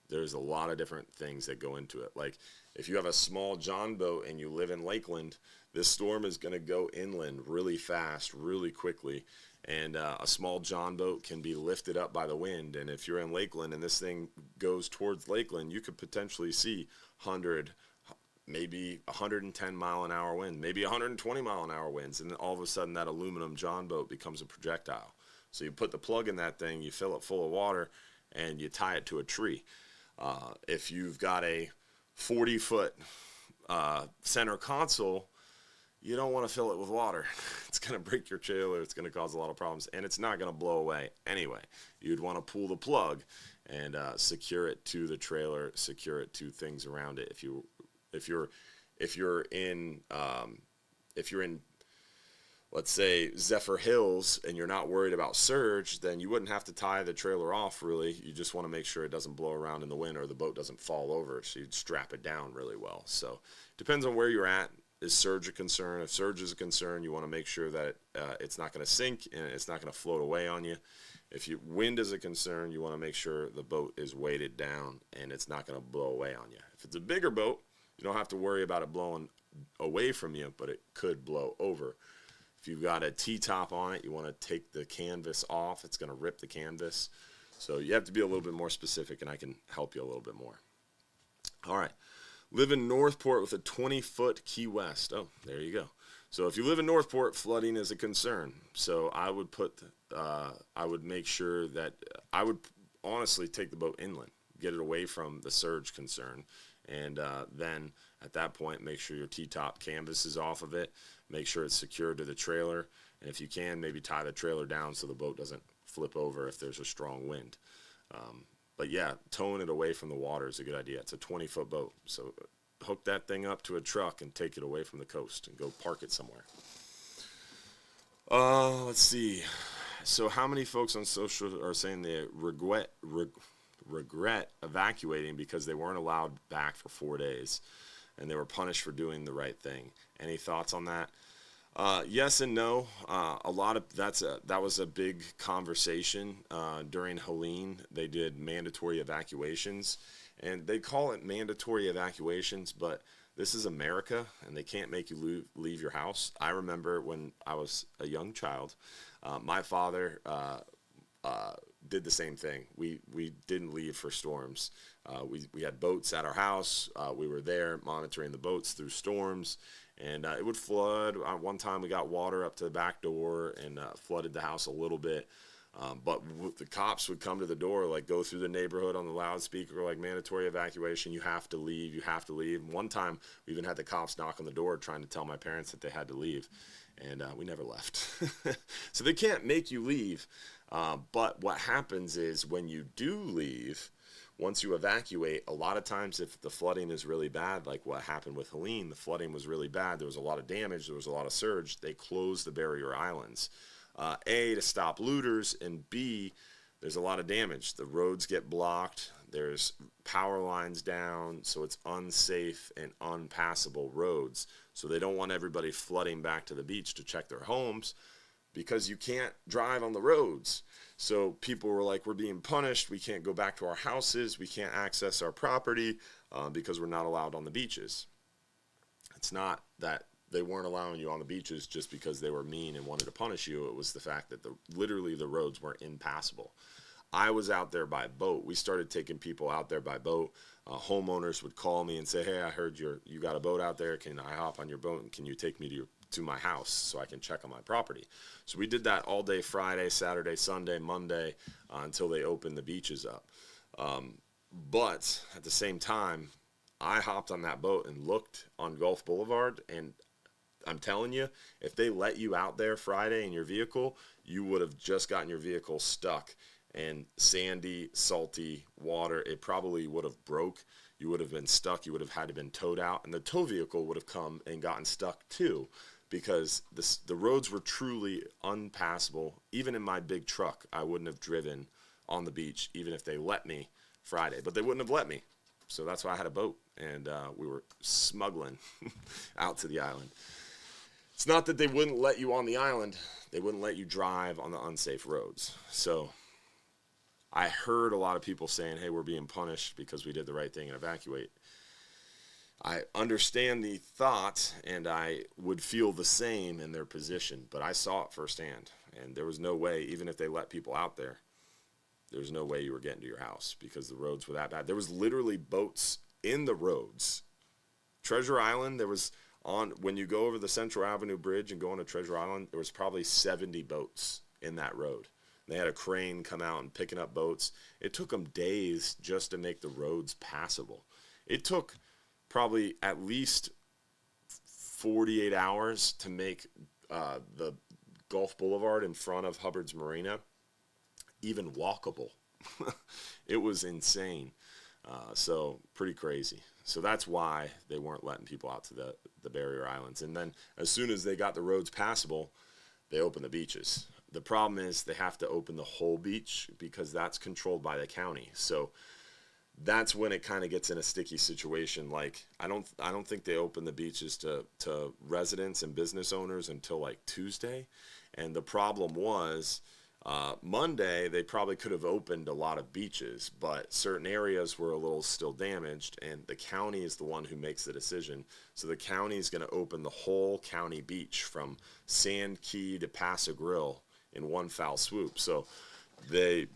There's a lot of different things that go into it. Like if you have a small John boat and you live in Lakeland, this storm is going to go inland really fast, really quickly. And a small John boat can be lifted up by the wind. And if you're in Lakeland and this thing goes towards Lakeland, you could potentially see 100, maybe 110 mile an hour wind, maybe 120 mile an hour winds. And then all of a sudden that aluminum John boat becomes a projectile. So you put the plug in that thing, you fill it full of water, and you tie it to a tree. If you've got a 40-foot center console, you don't want to fill it with water. It's going to break your trailer. It's going to cause a lot of problems, and it's not going to blow away anyway. You'd want to pull the plug and secure it to the trailer, secure it to things around it. If you're in let's say Zephyr Hills and you're not worried about surge, then you wouldn't have to tie the trailer off really. You just want to make sure it doesn't blow around in the wind or the boat doesn't fall over, so you'd strap it down really well. So depends on where you're at. Is surge a concern? If surge is a concern, you want to make sure that it's not going to sink and it's not going to float away on you. If wind is a concern, you want to make sure the boat is weighted down and it's not going to blow away on you. If it's a bigger boat, you don't have to worry about it blowing away from you, but it could blow over. If you've got a T-top on it, you want to take the canvas off. It's going to rip the canvas. So you have to be a little bit more specific, and I can help you a little bit more. All right. Live in Northport with a 20-foot Key West. Oh, there you go. So if you live in Northport, flooding is a concern. So I would make sure that I would honestly take the boat inland, get it away from the surge concern, and then at that point, make sure your T-top canvas is off of it. Make sure it's secured to the trailer, and if you can, maybe tie the trailer down so the boat doesn't flip over if there's a strong wind. But yeah, towing it away from the water is a good idea. It's a 20-foot boat, so hook that thing up to a truck and take it away from the coast and go park it somewhere. Let's see. So how many folks on social are saying they regret evacuating because they weren't allowed back for 4 days and they were punished for doing the right thing? Any thoughts on that? Yes and no. That was a big conversation during Helene. They did mandatory evacuations, and they call it mandatory evacuations, but this is America, and they can't make you leave your house. I remember when I was a young child, my father did the same thing. We didn't leave for storms. We had boats at our house. We were there monitoring the boats through storms. And it would flood. One time we got water up to the back door and flooded the house a little bit. But the cops would come to the door, like go through the neighborhood on the loudspeaker, like mandatory evacuation, you have to leave, you have to leave. And one time we even had the cops knock on the door trying to tell my parents that they had to leave. And we never left. So they can't make you leave. But what happens is when you do leave, once you evacuate, a lot of times if the flooding is really bad, like what happened with Helene, the flooding was really bad, there was a lot of damage, there was a lot of surge, they closed the barrier islands. A, to stop looters, and B, there's a lot of damage. The roads get blocked, there's power lines down, so it's unsafe and unpassable roads. So they don't want everybody flooding back to the beach to check their homes because you can't drive on the roads. So people were like, we're being punished. We can't go back to our houses. We can't access our property because we're not allowed on the beaches. It's not that they weren't allowing you on the beaches just because they were mean and wanted to punish you. It was the fact that literally the roads weren't impassable. I was out there by boat. We started taking people out there by boat. Homeowners would call me and say, hey, I heard you got a boat out there. Can I hop on your boat, and can you take me to my house so I can check on my property? So we did that all day Friday, Saturday, Sunday, Monday, until they opened the beaches up. But at the same time, I hopped on that boat and looked on Gulf Boulevard, and I'm telling you, if they let you out there Friday in your vehicle, you would have just gotten your vehicle stuck in sandy, salty water. It probably would have broke. You would have been stuck. You would have had to been towed out, and the tow vehicle would have come and gotten stuck too, because the roads were truly unpassable. Even in my big truck, I wouldn't have driven on the beach, even if they let me Friday. But they wouldn't have let me, so that's why I had a boat, and we were smuggling out to the island. It's not that they wouldn't let you on the island. They wouldn't let you drive on the unsafe roads. So I heard a lot of people saying, hey, we're being punished because we did the right thing and evacuate. I understand the thought, and I would feel the same in their position, but I saw it firsthand, and there was no way, even if they let people out there, there's no way you were getting to your house because the roads were that bad. There was literally boats in the roads. Treasure Island, there was when you go over the Central Avenue Bridge and go on to Treasure Island, there was probably 70 boats in that road. They had a crane come out and picking up boats. It took them days just to make the roads passable. It took probably at least 48 hours to make the Gulf Boulevard in front of Hubbard's Marina even walkable. It was insane. So pretty crazy. So that's why they weren't letting people out to the barrier islands. And then as soon as they got the roads passable, they opened the beaches. The problem is they have to open the whole beach because that's controlled by the county. So that's when it kind of gets in a sticky situation. Like I don't think they open the beaches to residents and business owners until like Tuesday. And the problem was Monday, they probably could have opened a lot of beaches, but certain areas were a little still damaged, and the county is the one who makes the decision. So the county is going to open the whole county beach from Sand Key to Paso Grill in one foul swoop. So they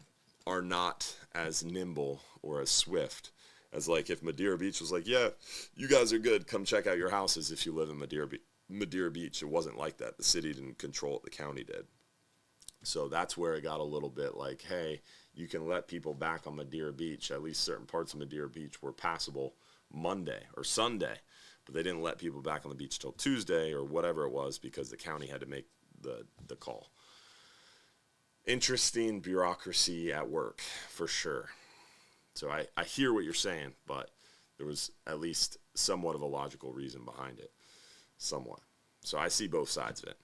are not as nimble or as swift as like if Madeira Beach was like, yeah, you guys are good, come check out your houses if you live in Madeira Beach. It wasn't like that. The city didn't control it, the county did. So that's where it got a little bit like, hey, you can let people back on Madeira Beach. At least certain parts of Madeira Beach were passable Monday or Sunday, but they didn't let people back on the beach till Tuesday or whatever it was because the county had to make the call. Interesting bureaucracy at work, for sure. So I hear what you're saying, but there was at least somewhat of a logical reason behind it. Somewhat. So I see both sides of it,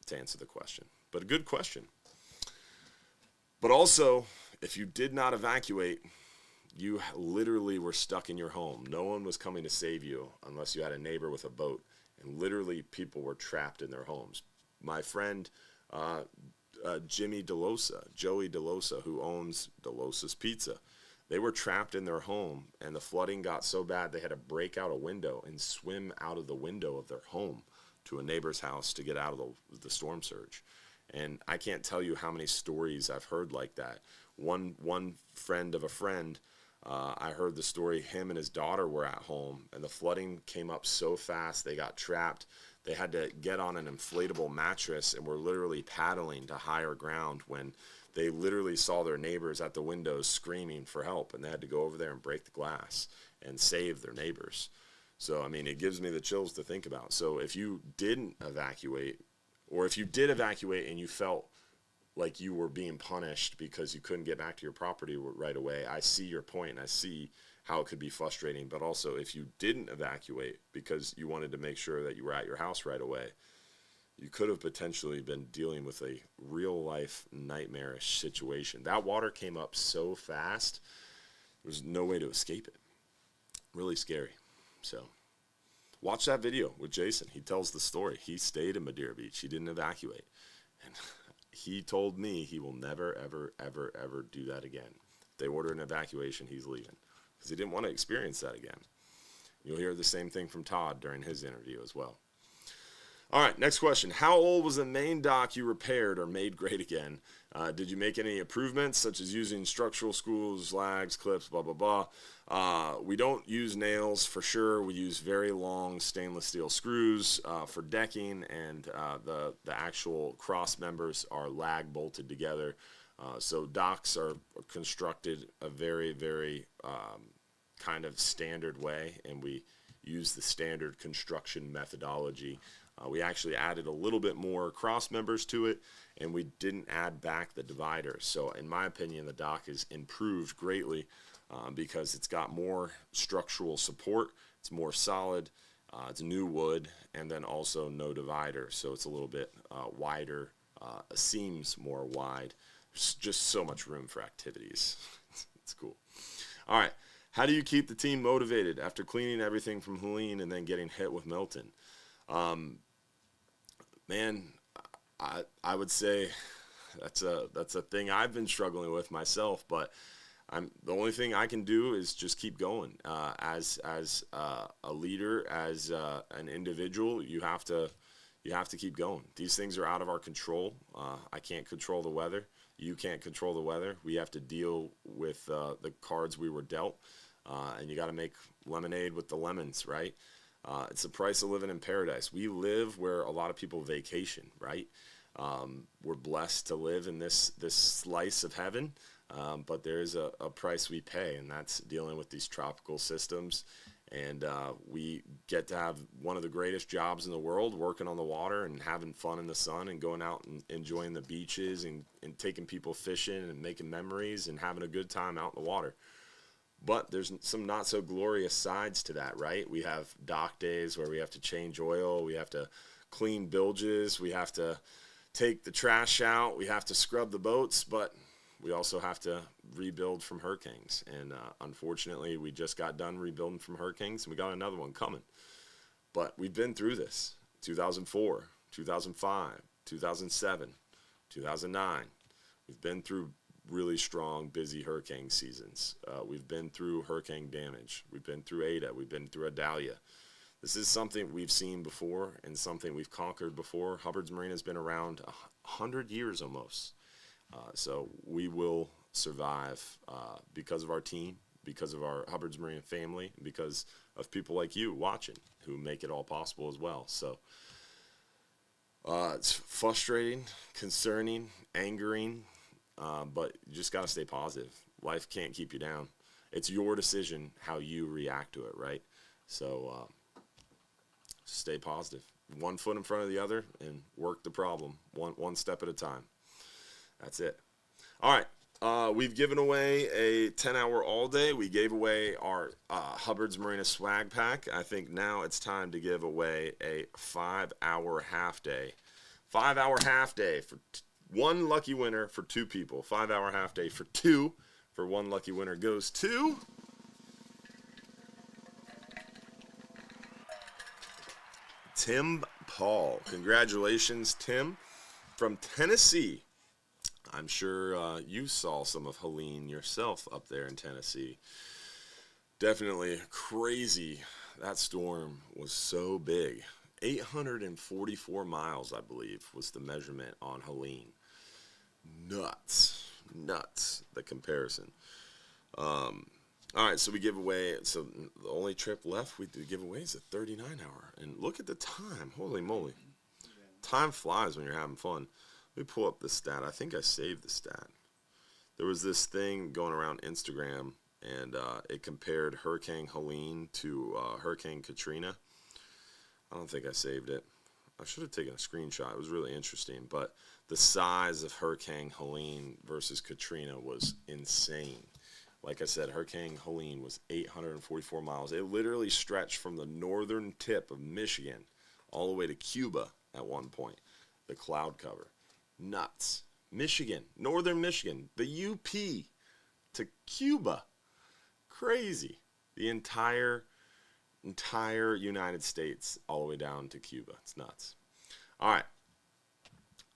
to answer the question. But a good question. But also, if you did not evacuate, you literally were stuck in your home. No one was coming to save you unless you had a neighbor with a boat. And literally, people were trapped in their homes. My friend, Joey DeLosa, who owns DeLosa's Pizza, they were trapped in their home, and the flooding got so bad they had to break out a window and swim out of the window of their home to a neighbor's house to get out of the storm surge. And I can't tell you how many stories I've heard like that. One friend of a friend, I heard the story, him and his daughter were at home, and the flooding came up so fast they got trapped. They had to get on an inflatable mattress and were literally paddling to higher ground when they literally saw their neighbors at the windows screaming for help, and they had to go over there and break the glass and save their neighbors. So, I mean, it gives me the chills to think about. So if you didn't evacuate, or if you did evacuate and you felt like you were being punished because you couldn't get back to your property right away, I see your point, and I see how it could be frustrating. But also, if you didn't evacuate because you wanted to make sure that you were at your house right away, you could have potentially been dealing with a real-life nightmarish situation. That water came up so fast, there was no way to escape it. Really scary. So watch that video with Jason. He tells the story. He stayed in Madeira Beach. He didn't evacuate. And he told me he will never, ever, ever, ever do that again. If they order an evacuation, he's leaving because he didn't want to experience that again. You'll hear the same thing from Todd during his interview as well. All right, next question. How old was the main dock you repaired or made great again? Did you make any improvements, such as using structural screws, lags, clips, blah, blah, blah? We don't use nails for sure. We use very long stainless steel screws for decking, and the actual cross members are lag bolted together. So docks are constructed a very, very kind of standard way, and we use the standard construction methodology. We actually added a little bit more cross members to it, and we didn't add back the divider. So in my opinion, the dock is improved greatly because it's got more structural support, it's more solid, it's new wood, and then also no divider. So it's a little bit wider, seams more wide. There's just so much room for activities. It's cool. All right. How do you keep the team motivated after cleaning everything from Helene and then getting hit with Milton? Man, I would say that's a thing I've been struggling with myself, but the only thing I can do is just keep going. As a leader, as an individual, you have to keep going. These things are out of our control. I can't control the weather. You can't control the weather. We have to deal with the cards we were dealt, and you got to make lemonade with the lemons, right? It's the price of living in paradise. We live where a lot of people vacation, right? We're blessed to live in this slice of heaven, but there's a price we pay, and that's dealing with these tropical systems. And we get to have one of the greatest jobs in the world, working on the water and having fun in the sun and going out and enjoying the beaches and taking people fishing and making memories and having a good time out in the water. But there's some not so glorious sides to that, right? We have dock days where we have to change oil, we have to clean bilges, we have to take the trash out, we have to scrub the boats, but we also have to rebuild from hurricanes. And unfortunately, we just got done rebuilding from hurricanes, and we got another one coming. But we've been through this. 2004, 2005, 2007, 2009. We've been through really strong, busy hurricane seasons. We've been through hurricane damage. We've been through Ada. We've been through Adalia. This is something we've seen before and something we've conquered before. Hubbard's Marina has been around 100 years almost. So we will survive because of our team, because of our Hubbard's Marina family, because of people like you watching who make it all possible as well. So it's frustrating, concerning, angering, but you just got to stay positive. Life can't keep you down. It's your decision how you react to it, right? So stay positive. One foot in front of the other and work the problem one step at a time. That's it. All right. We've given away a 10-hour all-day. We gave away our Hubbard's Marina swag pack. I think now it's time to give away a 5-hour half-day. 5-hour half-day for one lucky winner for two people. 5-hour half-day for two. For one lucky winner goes to Tim Paul. Congratulations, Tim, from Tennessee. I'm sure you saw some of Helene yourself up there in Tennessee. Definitely crazy. That storm was so big. 844 miles, I believe, was the measurement on Helene. Nuts, the comparison. All right, so we give away, so the only trip left we give away is a 39-hour. And look at the time. Holy moly. Time flies when you're having fun. Let me pull up the stat. I think I saved the stat. There was this thing going around Instagram, and it compared Hurricane Helene to Hurricane Katrina. I don't think I saved it. I should have taken a screenshot. It was really interesting. But the size of Hurricane Helene versus Katrina was insane. Like I said, Hurricane Helene was 844 miles. It literally stretched from the northern tip of Michigan all the way to Cuba at one point, the cloud cover. Nuts. Michigan, northern Michigan, the UP to Cuba. Crazy. The entire United States all the way down to Cuba. It's nuts. All right.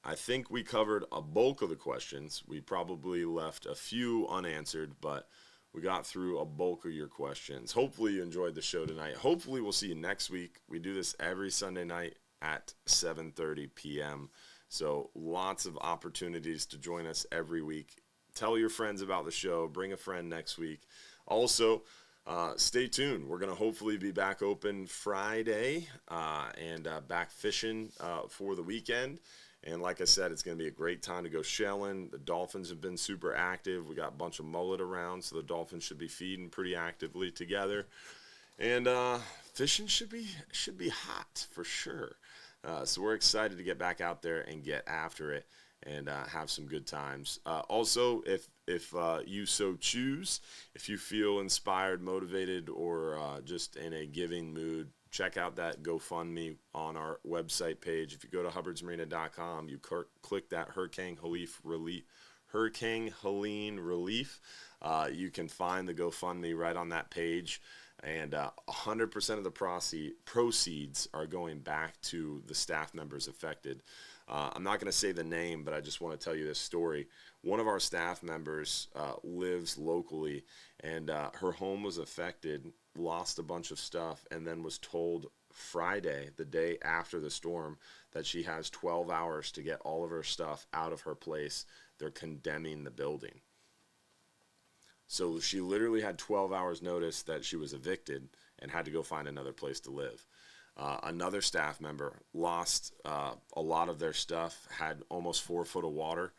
I think we covered a bulk of the questions. We probably left a few unanswered, but we got through a bulk of your questions. Hopefully you enjoyed the show tonight. Hopefully we'll see you next week. We do this every Sunday night at 7:30 p.m. So lots of opportunities to join us every week. Tell your friends about the show. Bring a friend next week. Also, stay tuned. We're going to hopefully be back open Friday and back fishing for the weekend. And like I said, it's going to be a great time to go shelling. The dolphins have been super active. We got a bunch of mullet around, so the dolphins should be feeding pretty actively together. And fishing should be hot for sure. So we're excited to get back out there and get after it and have some good times. Also, if you so choose, if you feel inspired, motivated, or just in a giving mood, check out that GoFundMe on our website page. If you go to hubbardsmarina.com, you click that Hurricane Helene relief. You can find the GoFundMe right on that page. And 100% of the proceeds are going back to the staff members affected. I'm not going to say the name, but I just want to tell you this story. One of our staff members lives locally, and her home was affected, lost a bunch of stuff, and then was told Friday, the day after the storm, that she has 12 hours to get all of her stuff out of her place. They're condemning the building. So she literally had 12 hours notice that she was evicted and had to go find another place to live. Another staff member lost a lot of their stuff, had almost 4 foot of water,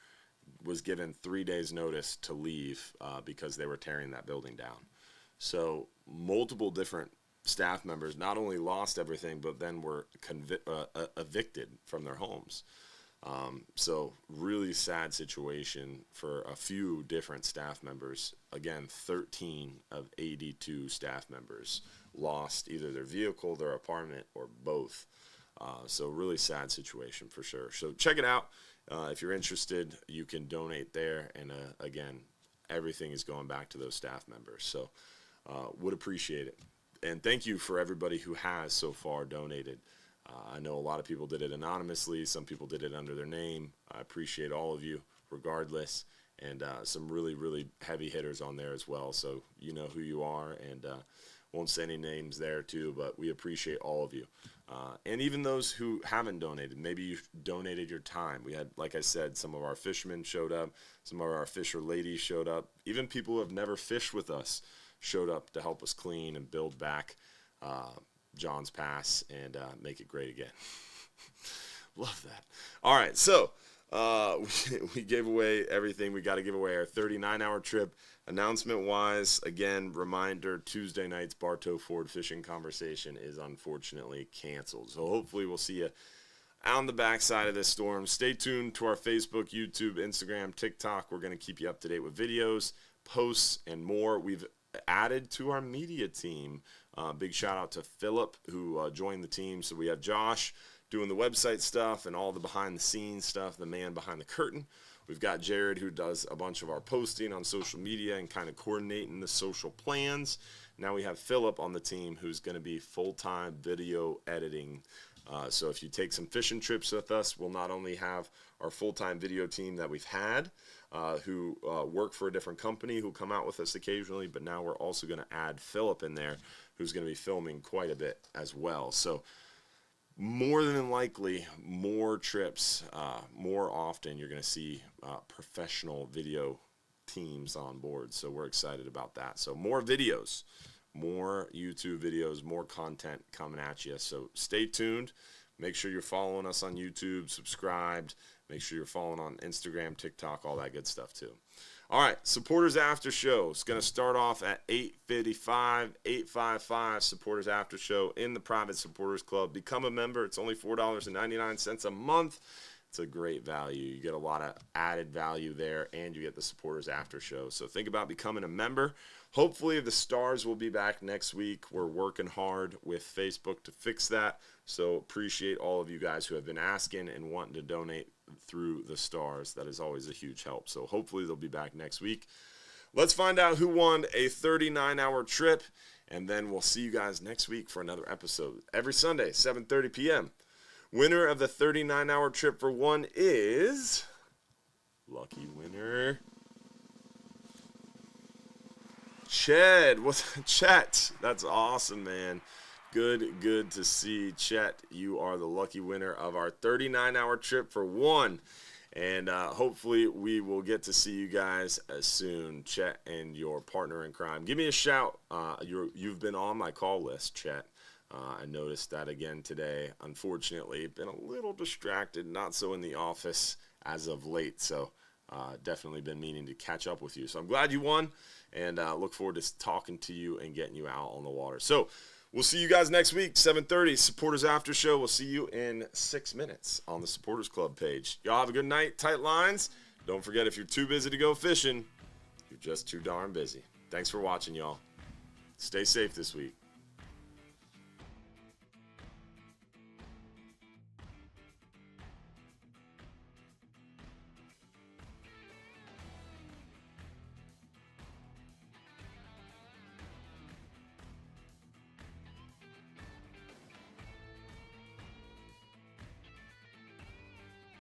was given 3 days notice to leave because they were tearing that building down. So multiple different staff members not only lost everything, but then were evicted from their homes. So really sad situation for a few different staff members. Again, 13 of 82 staff members lost either their vehicle, their apartment, or both. So really sad situation for sure. So check it out. If you're interested, you can donate there. And again, everything is going back to those staff members. So would appreciate it. And thank you for everybody who has so far donated. I know a lot of people did it anonymously. Some people did it under their name. I appreciate all of you regardless. And some really, really heavy hitters on there as well. So you know who you are. And won't say any names there too, but we appreciate all of you. And even those who haven't donated, maybe you donated your time. We had, like I said, some of our fishermen showed up. Some of our fisher ladies showed up. Even people who have never fished with us showed up to help us clean and build back John's Pass and make it great again. Love that. All right, so we gave away everything. We got to give away our 39-hour trip. Announcement-wise, again, reminder, Tuesday night's Bartow Ford fishing conversation is unfortunately canceled. So hopefully we'll see you on the backside of this storm. Stay tuned to our Facebook, YouTube, Instagram, TikTok. We're going to keep you up to date with videos, posts, and more. We've added to our media team. Big shout out to Philip who joined the team. So we have Josh doing the website stuff and all the behind the scenes stuff, the man behind the curtain. We've got Jared who does a bunch of our posting on social media and kind of coordinating the social plans. Now we have Philip on the team who's going to be full-time video editing. So if you take some fishing trips with us, we'll not only have our full-time video team that we've had who work for a different company who come out with us occasionally, but now we're also going to add Philip in there who's going to be filming quite a bit as well. So more than likely, more trips, more often, you're going to see professional video teams on board. So we're excited about that. So more videos, more YouTube videos, more content coming at you. So stay tuned. Make sure you're following us on YouTube, subscribed. Make sure you're following on Instagram, TikTok, all that good stuff too. All right, Supporters After Show. It's going to start off at 8:55, 855 Supporters After Show in the Private Supporters Club. Become a member. It's only $4.99 a month. It's a great value. You get a lot of added value there, and you get the Supporters After Show. So think about becoming a member. Hopefully the stars will be back next week. We're working hard with Facebook to fix that. So appreciate all of you guys who have been asking and wanting to donate through the stars. That is always a huge help. So hopefully they'll be back next week. Let's find out who won a 39-hour trip, and then we'll see you guys next week for another episode. Every Sunday, 7:30 p.m. Winner of the 39-hour trip for one is... Lucky winner... Chet. That's awesome, man. Good to see. Chet, you are the lucky winner of our 39-hour trip for one. And hopefully we will get to see you guys soon, Chet and your partner in crime. Give me a shout. You've been on my call list, Chet. I noticed that again today. Unfortunately, been a little distracted, not so in the office as of late. So definitely been meaning to catch up with you. So I'm glad you won, and look forward to talking to you and getting you out on the water. So we'll see you guys next week, 7:30, Supporters After Show. We'll see you in 6 minutes on the Supporters Club page. Y'all have a good night, tight lines. Don't forget, if you're too busy to go fishing, you're just too darn busy. Thanks for watching, y'all. Stay safe this week.